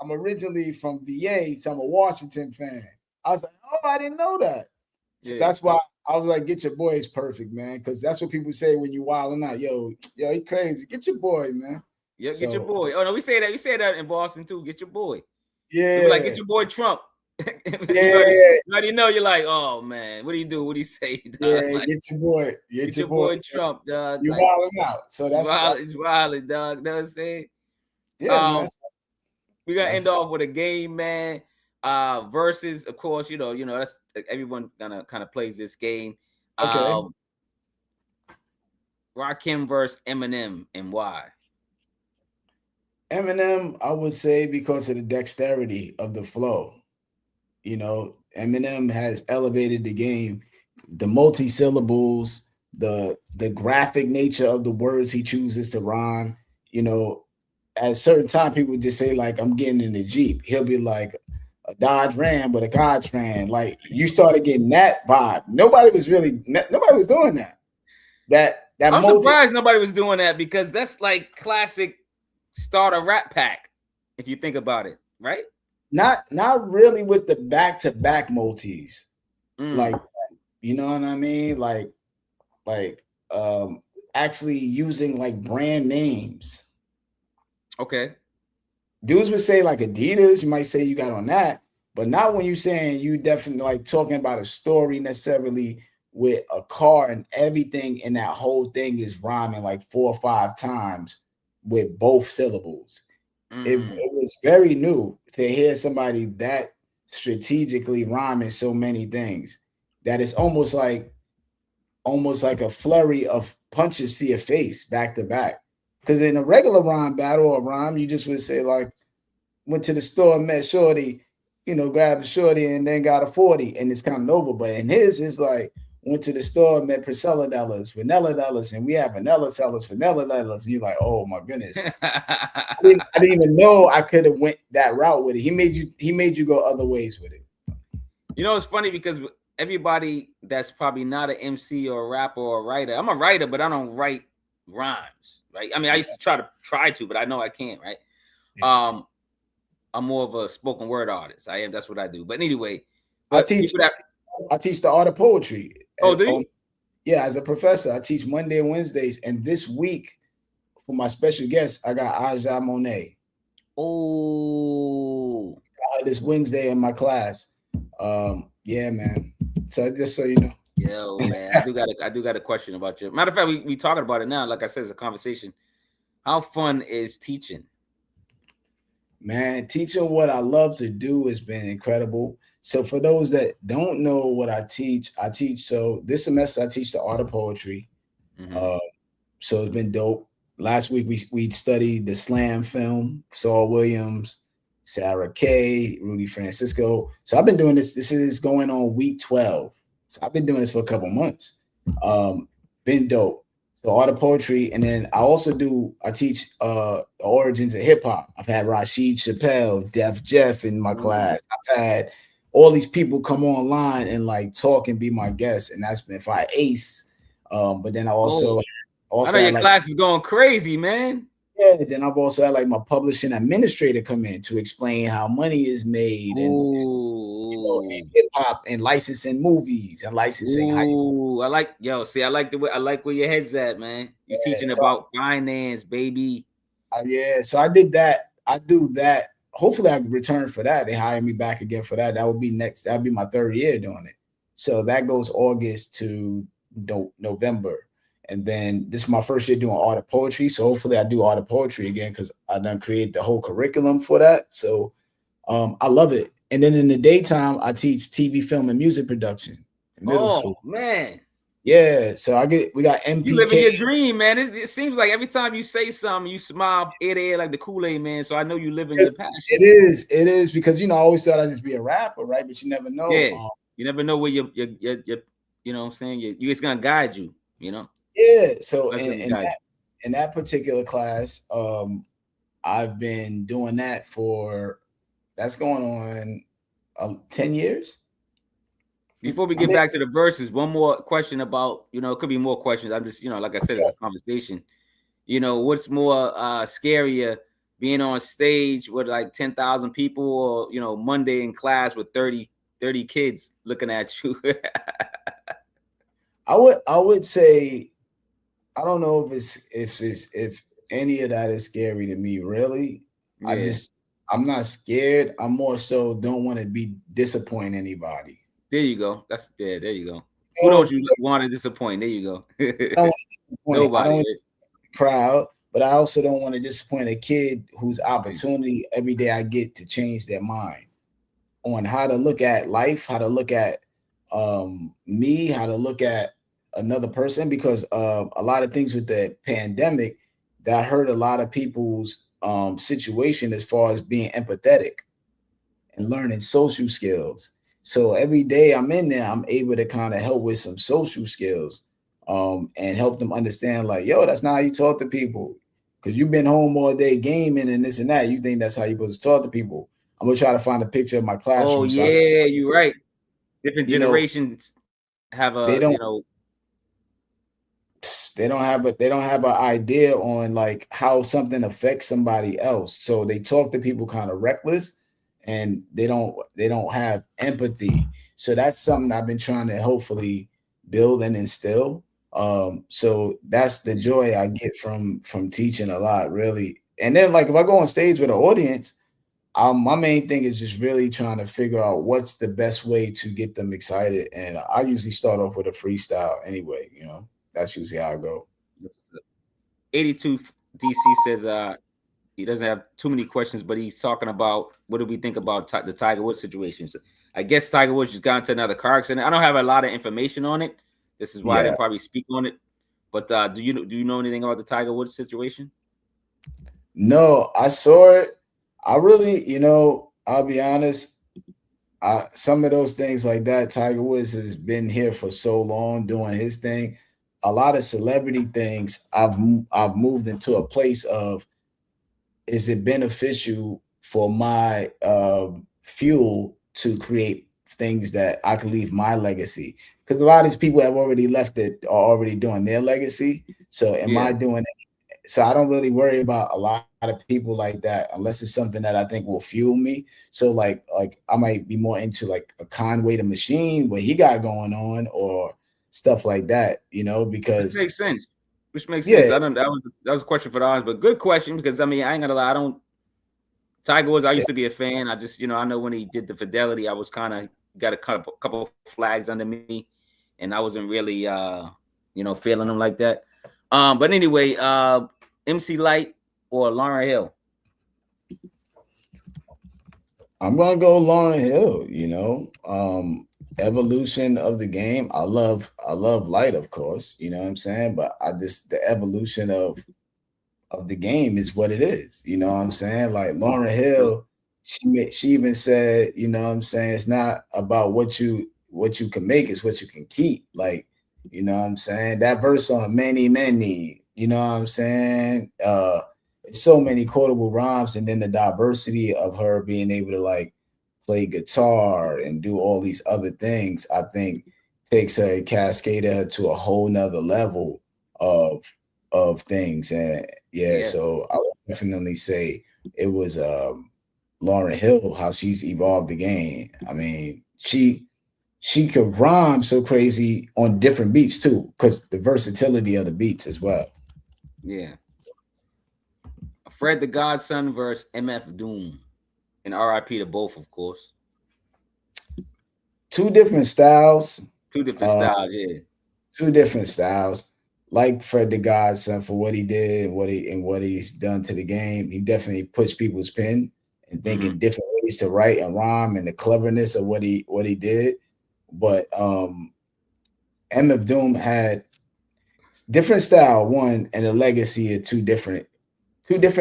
I'm originally from VA, so I'm a Washington fan. I was like, oh, I didn't know that. So that's why I was like, get your boy is perfect, man. Because that's what people say when you wilding out. Yo, he crazy. Get your boy, man. Yeah, get your boy. Oh no, we say that. We say that in Boston too. Get your boy. Yeah. Like, get your boy Trump. Yeah. You know, you're like, oh man, what do you do? What do you say? Dog? Yeah, like, get your boy. Get your boy Trump, dog. You're wilding out. So that's it's wilding, dog. You know what I'm saying? Yeah, man. We gotta end off with a game, man. Versus, of course, that's everyone gonna kind of plays this game. Okay. Rakim versus Eminem, and why? Eminem, I would say because of the dexterity of the flow. Eminem has elevated the game, the multi-syllables, the graphic nature of the words he chooses to rhyme. At a certain time, people just say, like, I'm getting in the Jeep. He'll be like, a Dodge Ram, but a Dodge Ram. Like, you started getting that vibe. Nobody was doing that. I'm surprised nobody was doing that, because that's like classic starter rap pack, if you think about it, right? Not really with the back-to-back multis. Like, you know what I mean? Like actually using like brand names. Okay. Dudes would say like Adidas, you might say you got on that, but not when you're saying you definitely like talking about a story necessarily with a car and everything, and that whole thing is rhyming like 4 or 5 times with both syllables. It was very new to hear somebody that strategically rhyming so many things that it's almost like a flurry of punches to your face back to back. Because in a regular rhyme battle or rhyme, you just would say like, went to the store, met shorty, grabbed a shorty and then got a 40 and it's kind of over. But in his, it's like, went to the store, met Priscilla Dellas, Vanilla Dellas, and we have Vanilla Sellers, Vanilla Dellas. And you're like, oh my goodness. I didn't even know I could have went that route with it. He made you go other ways with it. It's funny because everybody that's probably not an MC or a rapper or a writer, I'm a writer, but I don't write rhymes, right? I mean, I used to try to, but I know I can't, right? Yeah. I'm more of a spoken word artist. That's what I do. But anyway, I teach the art of poetry. Oh, do you? Yeah, as a professor, I teach Monday and Wednesdays. And this week, for my special guest, I got Aja Monet. Oh, this Wednesday in my class. Yeah, man. So just so you know. Yo, man, I do got a question about you. Matter of fact, we talking about it now. Like I said, it's a conversation. How fun is teaching? Man, teaching what I love to do has been incredible. So for those that don't know what I teach, so this semester I teach the art of poetry. So it's been dope. Last week we studied the slam film, Saul Williams, Sarah Kay, Rudy Francisco. So I've been doing this. This is going on week 12. So I've been doing this for a couple months. Been dope. So art of poetry, and then I teach the origins of hip hop. I've had Rashid Chappelle, Def Jeff in my class. I've had all these people come online and like talk and be my guests, and that's been for Ace. But then I also I know your class is going crazy, man. Yeah, then I've also had like my publishing administrator come in to explain how money is made and hip hop and licensing movies and licensing. I like where your head's at, man. You're teaching about finance, baby. Yeah, so I did that. I do that. Hopefully I can return for that. They hire me back again for that. That would be next. That'll be my 3rd year doing it. So that goes August to November. And then this is my 1st year doing art of poetry. So hopefully I do art of poetry again because I done create the whole curriculum for that. So I love it. And then in the daytime, I teach TV, film, and music production in middle school. Man. Yeah. So we got MPK. You living your dream, man. It seems like every time you say something, you smile ear to ear like the Kool-Aid man. So I know you living your passion. It is because, I always thought I'd just be a rapper, right? But you never know. Yeah. You never know where you know what I'm saying? You it's gonna guide you, Yeah. So in that particular class, I've been doing that that's going on 10 years. Before we get back to the verses, one more question about, it could be more questions. I'm just, like I said, it's a conversation. What's more scarier, being on stage with like 10,000 people or, Monday in class with 30 kids looking at you? I would say, I don't know if any of that is scary to me, really. Yeah. I'm not scared. I'm more so don't want to be disappoint anybody. There you go. There you go. Who don't you want to disappoint? There you go. Nobody. I don't want to crowd, but I also don't want to disappoint a kid whose opportunity every day I get to change their mind on how to look at life, how to look at me, how to look at another person, because a lot of things with the pandemic that hurt a lot of people's situation as far as being empathetic and learning social skills. So every day I'm in there, I'm able to kind of help with some social skills and help them understand like, yo, that's not how you talk to people. Because you've been home all day gaming and this and that. You think that's how you're supposed to talk to people. I'm going to try to find a picture of my classroom. Oh, yeah, you're right. Different generations have a, they don't have an idea on like how something affects somebody else. So they talk to people kind of reckless and they don't have empathy. So that's something I've been trying to hopefully build and instill. So that's the joy I get from teaching a lot, really. And then like if I go on stage with an audience, my main thing is just really trying to figure out what's the best way to get them excited. And I usually start off with a freestyle anyway, That's usually how I go. 82 DC says he doesn't have too many questions, but he's talking about what do we think about the Tiger Woods situation. So I guess Tiger Woods just got into another car accident. I don't have a lot of information on it. This is why I didn't probably speak on it. But do you know anything about the Tiger Woods situation? No, I saw it. I really, I'll be honest. Some of those things like that, Tiger Woods has been here for so long doing his thing. A lot of celebrity things, I've moved into a place of, is it beneficial for my fuel to create things that I can leave my legacy? Because a lot of these people have already left it, are already doing their legacy. So am I doing it? So I don't really worry about a lot of people like that unless it's something that I think will fuel me. So like I might be more into like a Conway the Machine, what he got going on, or stuff like that, you know, because which makes sense. I don't that was a question for the audience, but good question, because I mean, I ain't gonna lie, I don't Tiger Woods, I used to be a fan. I just, I know when he did the Fidelity, I was kind of got a couple flags under me, and I wasn't really feeling him like that. But anyway, MC Lyte or Lauryn Hill? I'm gonna go Lauryn Hill, evolution of the game. I love Lyte, of course, you know what I'm saying, but the evolution of the game is what it is, you know what I'm saying? Like Lauryn Hill, she even said, you know what I'm saying, it's not about what you can make, it's what you can keep. Like, you know what I'm saying? That verse on Many, Many, you know what I'm saying? It's so many quotable rhymes, and then the diversity of her being able to like play guitar and do all these other things, I think takes her, cascaded her to a whole nother level of things. And so I would definitely say it was Lauryn Hill, how she's evolved the game. I mean, she could rhyme so crazy on different beats too, because the versatility of the beats as well. Yeah. Fred the Godson versus MF Doom, and RIP to both, of course. Two different styles. Two different styles. Like Fred the Godson for what he did and what he's done to the game. He definitely pushed people's pen and thinking different ways to write and rhyme, and the cleverness of what he did. But MF Doom had different style, one, and a legacy of two different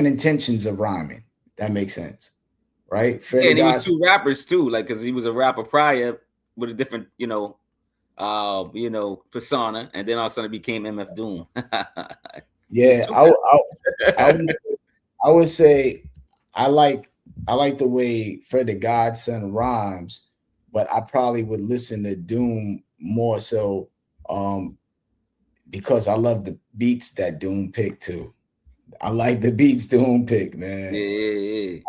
intentions of rhyming. That makes sense, right? Fred and he was two rappers too, like, because he was a rapper prior with a different, persona, and then all of a sudden it became MF Doom. Yeah, I would say I like the way Fred the Godson rhymes, but I probably would listen to Doom more so because I love the beats that Doom picked too. I like the beats Doom picked, man. Yeah.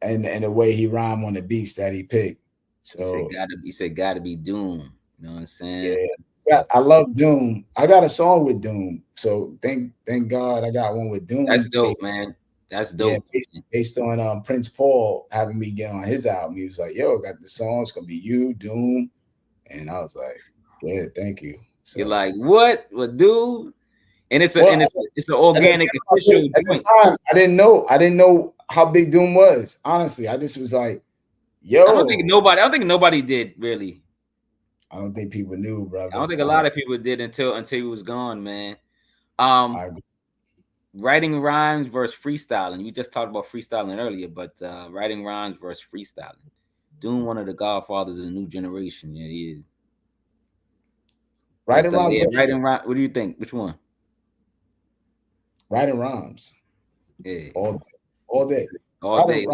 And the way he rhymed on the beats that he picked. So he said gotta be Doom. You know what I'm saying? Yeah, I love Doom. I got a song with Doom. So thank God I got one with Doom. That's dope, man. That's dope. Yeah, based on Prince Paul having me get on his album. He was like, yo, got the song. It's gonna be you, Doom. And I was like, yeah, thank you. So, you're like, what, dude? And it's an organic official. At the time, I didn't know how big Doom was. Honestly, I just was like, yo. I don't think nobody did really. I don't think people knew, brother. I don't think a lot of people did until he was gone, man. Writing rhymes versus freestyling. We just talked about freestyling earlier, but writing rhymes versus freestyling. Doom, one of the godfathers of the new generation. Yeah, he is. Writing rhymes. What do you think? Which one? Writing rhymes. Yeah. All day. All day,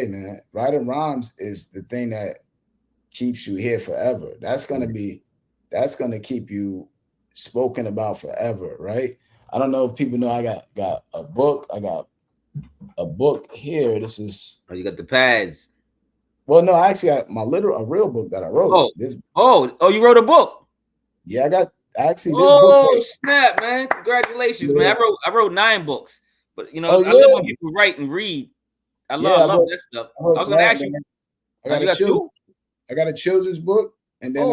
man. Writing rhymes is the thing that keeps you here forever. That's gonna keep you spoken about forever, right? I don't know if people know I got a book. I got a book here. This is you got the pads. Well, no, I actually got a real book that I wrote. You wrote a book? Yeah, I got this book. Oh, snap, man. Congratulations, man. I wrote 9 books. But I love when people write and read. I love that stuff. I was gonna ask you. I got a children's book, and then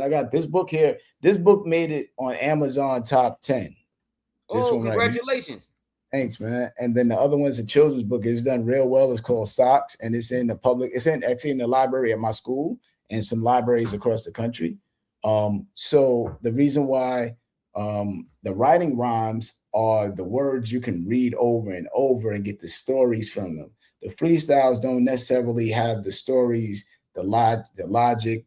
I got this book here. This book made it on Amazon top 10. Congratulations. Thanks, man. And then the other one's a children's book. It's done real well. It's called Socks, and it's in the public. It's actually in the library at my school and some libraries across the country. So the reason why the writing rhymes are the words you can read over and over and get the stories from them. The freestyles don't necessarily have the stories, the logic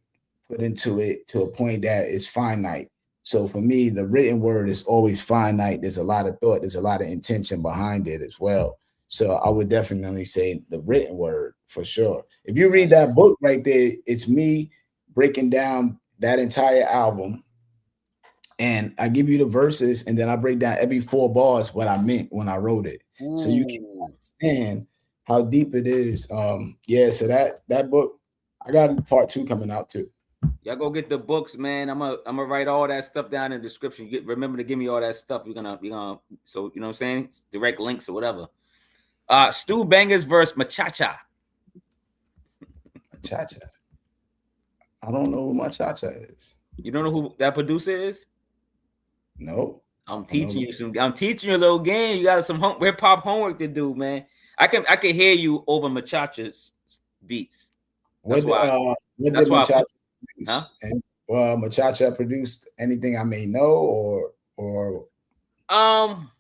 put into it to a point that is finite. So for me, the written word is always finite. There's a lot of thought. There's a lot of intention behind it as well. So I would definitely say the written word for sure. If you read that book right there, it's me breaking down that entire album and I give you the verses, and then I break down every 4 bars what I meant when I wrote it. Ooh. So you can understand how deep it is. Yeah, so that book, I got part 2 coming out too. Y'all go get the books, man. I'm gonna write all that stuff down in the description. Remember to give me all that stuff. We're gonna so you know what I'm saying? Direct links or whatever. Stu Bangas versus Machacha. Machacha. I don't know who Machacha is. You don't know who that producer is? No. I'm teaching you a little game. You got some hip hop homework to do, man. I can hear you over Machacha's beats. That's why. That's why. Huh? Well, Machacha produced anything I may know, or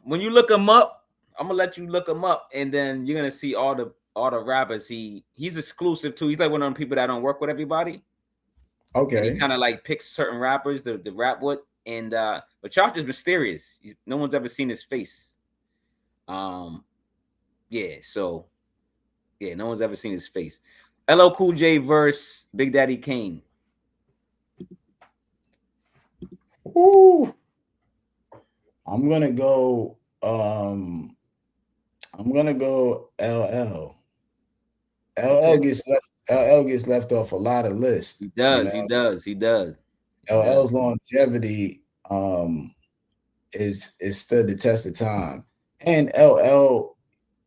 when you look him up, I'm gonna let you look him up, and then you're gonna see all the rappers. He's exclusive too. He's like one of them people that don't work with everybody. Okay. And he kind of like picks certain rappers to rap with, and Machacha's mysterious. No one's ever seen his face. Yeah. So, yeah, no one's ever seen his face. LL Cool J versus Big Daddy Kane. Ooh. I'm gonna go LL. LL gets left off a lot of lists. He does, you know? He does. LL's longevity is stood the test of time. And LL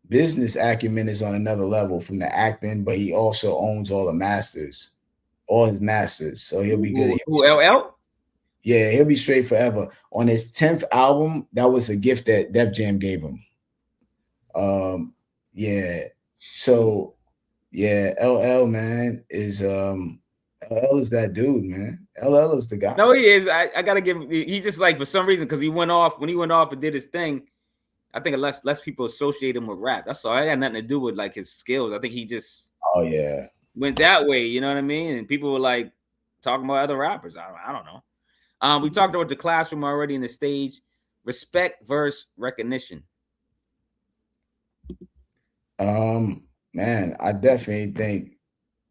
business acumen is on another level from the acting, but he also owns all his masters. So he'll be good. LL? Yeah, he'll be straight forever. On his 10th album, that was a gift that Def Jam gave him. Yeah. So yeah, LL, man, is LL is that dude, man. LL is the guy. No, he is. I gotta give him. He just like for some reason because when he went off and did his thing, I think less people associate him with rap. That's all. I had nothing to do with like his skills. I think he just went that way. You know what I mean? And people were like talking about other rappers. I don't know. We talked about the classroom already in the stage. Respect versus recognition. Man, I definitely think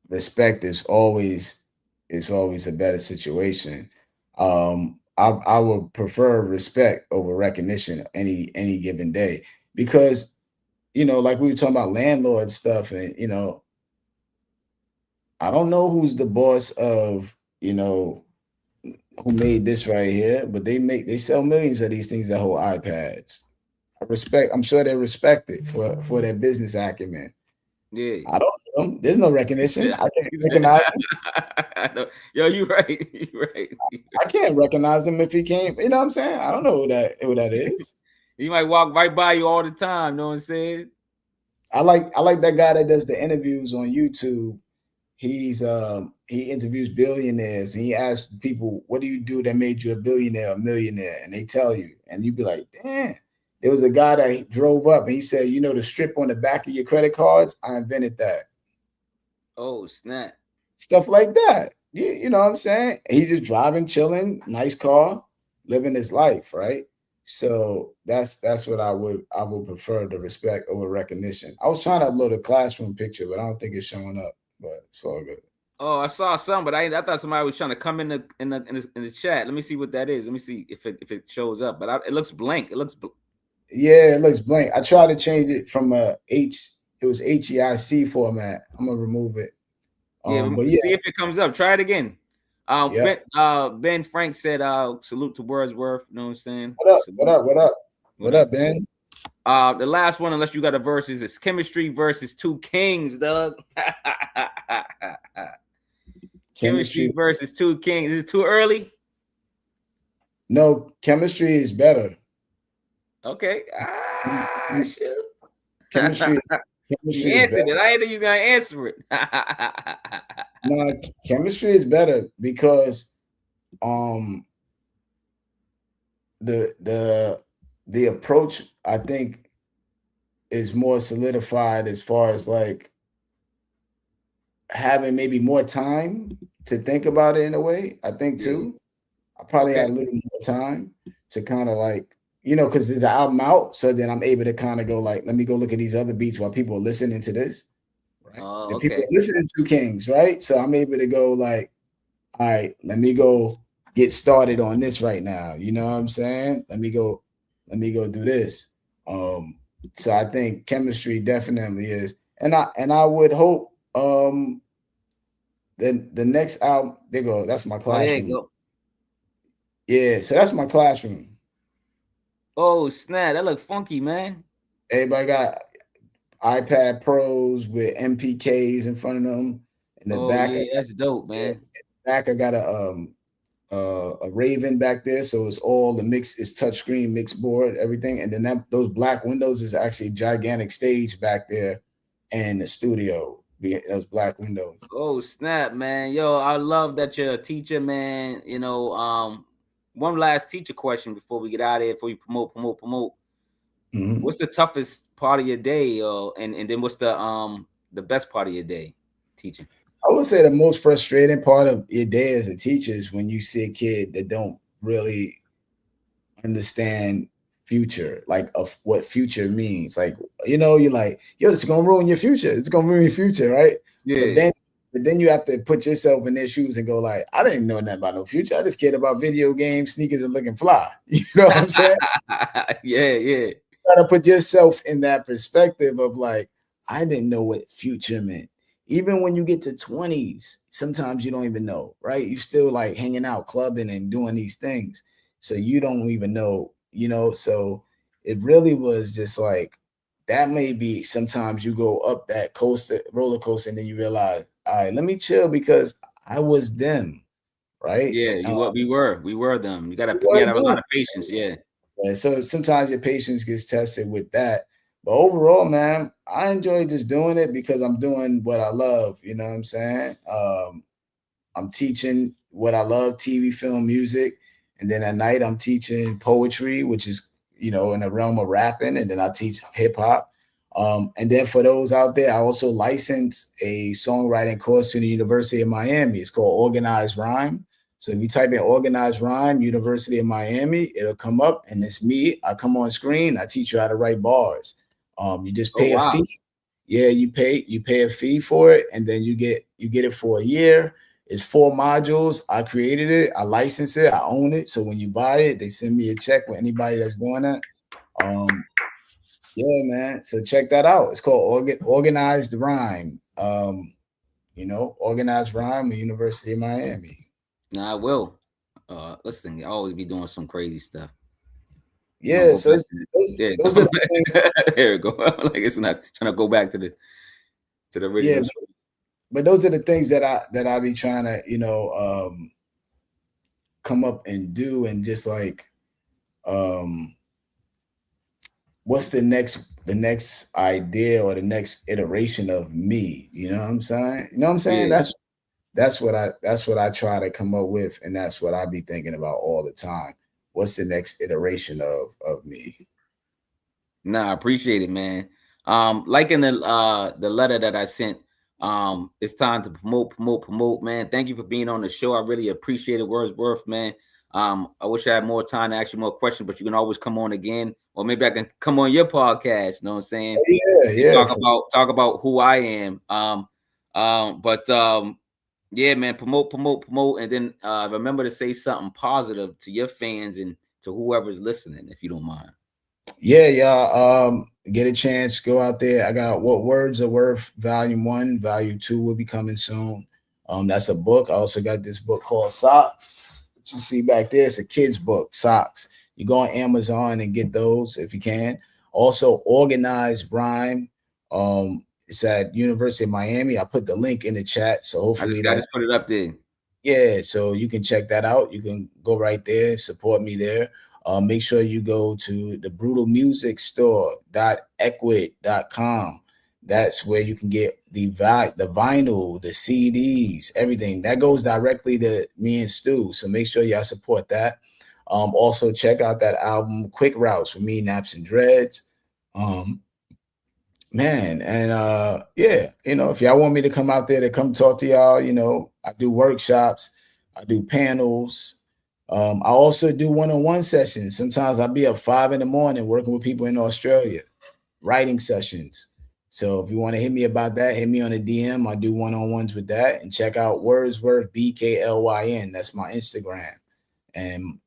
respect is always a better situation. I would prefer respect over recognition any given day, because like we were talking about landlord stuff, and I don't know who's the boss of who made this right here, but they sell millions of these things that hold iPads. I'm sure they're respected for their business acumen. Yeah, I don't know. There's no recognition. I can't recognize him. Yo, you're right. You're right. I can't recognize him if he came. You know what I'm saying? I don't know who that is. He might walk right by you all the time. You know what I'm saying? I like that guy that does the interviews on YouTube. He interviews billionaires, and he asks people, "What do you do that made you a billionaire, a millionaire?" And they tell you, and you be like, "Damn." There was a guy that drove up and he said, the strip on the back of your credit cards, I invented that. Oh, snap. Stuff like that. You know what I'm saying? He's just driving, chilling, nice car, living his life, right? So that's what I would prefer, the respect over recognition. I was trying to upload a classroom picture, but I don't think it's showing up, but it's all good. Oh, I saw some, but I thought somebody was trying to come in the chat. Let me see what that is. Let me see if it shows up, but it looks blank. It looks Yeah, it looks blank. I tried to change it from it was HEIC format. I'm gonna remove it. But see if it comes up. Try it again. Ben Frank said, salute to Wordsworth. You know what I'm saying? What up, Ben? The last one, unless you got a versus, is Chemistry versus Two Kings, dog. Chemistry versus Two Kings. Is it too early? No, Chemistry is better. Okay. Shoot. Chemistry you answered it. I didn't think you were gonna answer it. No, Chemistry is better because the approach, I think, is more solidified as far as like having maybe more time to think about it in a way. I think too. I probably had a little more time to kind of like, because there's an album out, so then I'm able to kind of go like, let me go look at these other beats while people are listening to this. Right? The people are listening to Kings, right? So I'm able to go like, all right, let me go get started on this right now. You know what I'm saying? Let me go do this. So I think chemistry definitely is, and I would hope the next album, there go, that's my classroom. There you go. Yeah, so that's my classroom. Oh snap, that look funky, man. Everybody got iPad Pros with MPKs in front of them. In the back, yeah, that's dope, man. In the back, I got a Raven back there, so it's all the mix, it's touchscreen mix board, everything. And then those black windows is actually a gigantic stage back there in the studio. Those black windows. Oh snap, man. Yo, I love that you're a teacher, man. You know, one last teacher question before we get out of here, before you promote. Mm-hmm. What's the toughest part of your day, and then what's the best part of your day teaching? I would say the most frustrating part of your day as a teacher is when you see a kid that don't really understand future, like of what future means. Like, you know, you're like, yo, this is gonna ruin your future. It's gonna ruin your future, right? Yeah. But then you have to put yourself in their shoes and go like, I didn't know nothing about no future. I just cared about video games, sneakers, and looking fly. You know what I'm saying? Yeah. You gotta put yourself in that perspective of like, I didn't know what future meant. Even when you get to 20s, sometimes you don't even know, right? You still like hanging out, clubbing, and doing these things. So you don't even know, you know. So it really was just like, that may be sometimes you go up that roller coaster, and then you realize, all right, let me chill because I was them, right? Yeah, we were them. You gotta have a lot of patience, yeah. So sometimes your patience gets tested with that. But overall, man, I enjoy just doing it because I'm doing what I love. You know what I'm saying? I'm teaching what I love, TV, film, music. And then at night, I'm teaching poetry, which is, you know, in the realm of rapping. And then I teach hip hop. And then for those out there, I also license a songwriting course to the University of Miami. It's called Organized Rhyme. So if you type in Organized Rhyme, University of Miami, it'll come up, and it's me. I come on screen. I teach you how to write bars. You just pay a fee. Yeah, you pay a fee for it, and then you get it for a year. It's 4 modules. I created it. I license it. I own it. So when you buy it, they send me a check with anybody that's doing that. Yeah, man. So check that out. It's called Organized Rhyme. You know, Organized Rhyme at University of Miami. I will. Listen, I always be doing some crazy stuff. Yeah, so those are the things. There we go. Like it's not trying to go back to the original. Yeah, but those are the things that I be trying to, you know, come up and do, and just like, what's the next idea or the next iteration of me? You know what I'm saying? You know what I'm saying? Yeah. That's what I try to come up with, and that's what I be thinking about all the time. What's the next iteration of me? Nah, I appreciate it, man. Like in the letter that I sent, it's time to promote, man. Thank you for being on the show. I really appreciate it, Wordsworth, man. I wish I had more time to ask you more questions, but you can always come on again, or maybe I can come on your podcast. You know what I'm saying? Yeah. Talk about who I am. Yeah, man, promote, and then remember to say something positive to your fans and to whoever's listening, if you don't mind. Yeah, y'all. Get a chance, go out there. I got What Words Are Worth, Volume 1, Volume 2 will be coming soon. That's a book. I also got this book called Socks. What you see back there, it's a kid's book, Socks. You go on Amazon and get those if you can. Also, Organized Rhyme. It's at University of Miami. I put the link in the chat, so hopefully I just put it up there. Yeah, so you can check that out. You can go right there, support me there. Make sure you go to the Brutal Music Store.equid.com. That's where you can get the vinyl, the CDs, everything that goes directly to me and Stu. So make sure y'all support that. Also check out that album, Quick Routes, for me, NapsNdreds. Man, and yeah, you know, if y'all want me to come out there to come talk to y'all, you know, I do workshops, I do panels. I also do one-on-one sessions. Sometimes I'll be up 5 a.m. working with people in Australia, writing sessions. So if you want to hit me about that, hit me on a DM. I do one-on-ones with that. And check out Wordsworth, BKLYN. That's my Instagram. And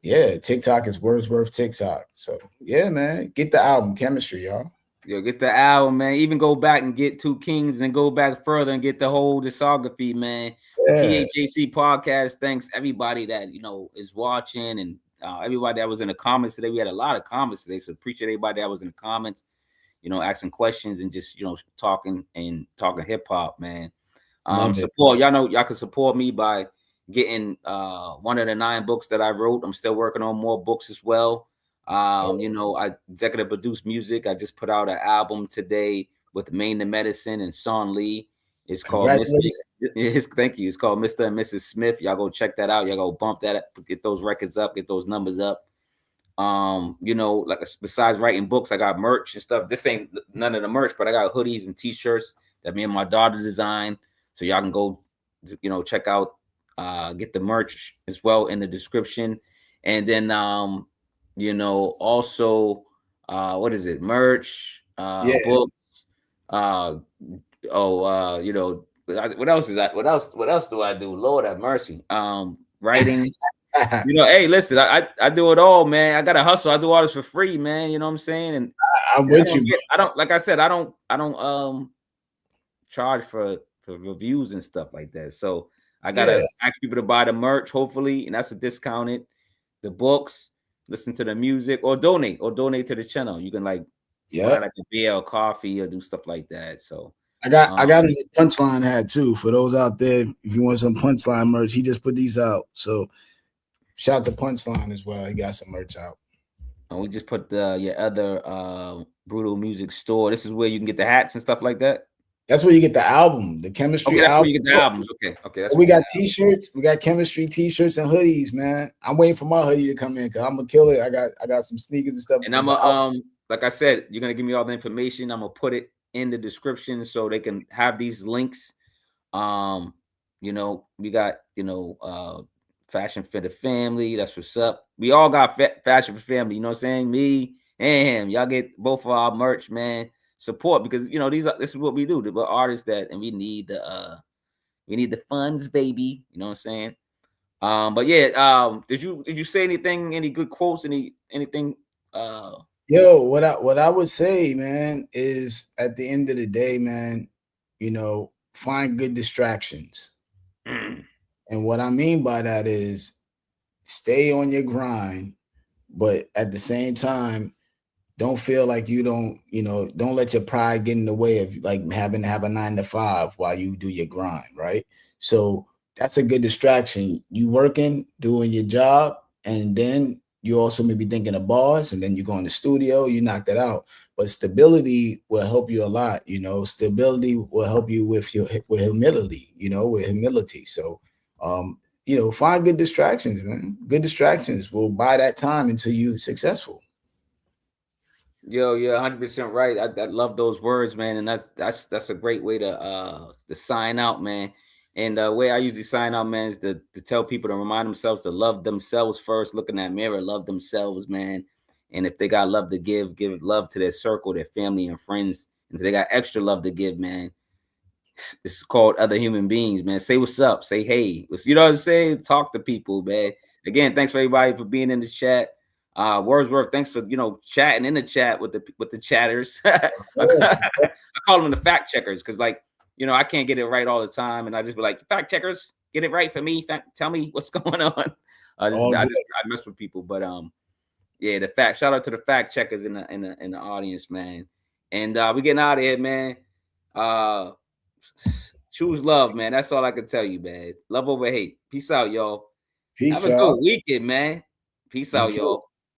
yeah, TikTok is Wordsworth TikTok. So yeah, man, get the album Chemistry, y'all. Yo, get the album, man. Even go back and get Two Kings, and then go back further and get the whole discography, man. Yeah. THHC podcast. Thanks everybody that is watching, and everybody that was in the comments today. We had a lot of comments today, so appreciate everybody that was in the comments. Asking questions and just talking hip hop, man. Support y'all know y'all can support me by getting one of the 9 books that I wrote. I'm still working on more books as well. I executive produce music. I just put out an album today with Maine the Medicine and Son Lee. It's called thank you. It's called Mr. and Mrs. Smith. Y'all go check that out. Y'all go bump that up, get those records up, get those numbers up. Like besides writing books, I got merch and stuff. This ain't none of the merch, but I got hoodies and t-shirts that me and my daughter designed. So y'all can go, check out, get the merch as well in the description. And then also what is it? Merch, books, what else is that? What else do I do? Lord have mercy. Writing. Hey, listen, I do it all, man. I gotta hustle. I do all this for free, man. You know what I'm saying? And I'm with you. I don't, like I said, I don't charge for reviews and stuff like that. So I gotta ask people to buy the merch, hopefully, and that's a discounted. The books, listen to the music, or donate to the channel. You can buy like a beer or coffee or do stuff like that. So I got a Punchline hat too for those out there. If you want some Punchline merch, he just put these out. So shout out to Punchline as well. He got some merch out. And we just put your other Brutal Music store. This is where you can get the hats and stuff like that. That's where you get the album, the Chemistry that's album. Where you get the albums. Okay. That's we got t-shirts. We got Chemistry t-shirts and hoodies, man. I'm waiting for my hoodie to come in because I'm gonna kill it. I got some sneakers and stuff. And I'm like I said, you're gonna give me all the information. I'm gonna put it in the description so they can have these links. We got Fashion for the Family. That's what's up. We all got Fashion for Family. You know what I'm saying? Me and him. Y'all get both of our merch, man. Support, because this is what we do. We're artists and we need the funds, baby. You know what I'm saying? But yeah, did you say anything? Any good quotes? Anything? Yo, what I would say, man, is at the end of the day, man, find good distractions. And what I mean by that is stay on your grind, but at the same time, don't feel like don't let your pride get in the way of like having to have a 9 to 5 while you do your grind, right? So that's a good distraction. You working, doing your job, and then you also may be thinking of bars, and then you go in the studio, you knock that out. But stability will help you a lot. Stability will help you with humility. With humility. So, find good distractions, man. Good distractions will buy that time until you're successful. Yo, yeah, 100% right. I love those words, man, and that's a great way to sign out, man. And the way I usually sign out, man, is to tell people to remind themselves to love themselves first. Look in that mirror, love themselves, man. And if they got love to give love to their circle, their family and friends. And if they got extra love to give, man, it's called other human beings, man. Say what's up, say hey. You know what I'm saying? Talk to people, man. Again, thanks for everybody for being in the chat. Wordsworth, thanks for chatting in the chat with the chatters. I call them the fact checkers because I can't get it right all the time, and I just be like, fact checkers, get it right for me. Tell me what's going on. I mess with people, but yeah, shout out to the fact checkers in the audience, man. And we getting out of here, man. Choose love, man. That's all I can tell you, man. Love over hate. Peace out, y'all. Peace out. Have a good weekend, man. Peace out, y'all.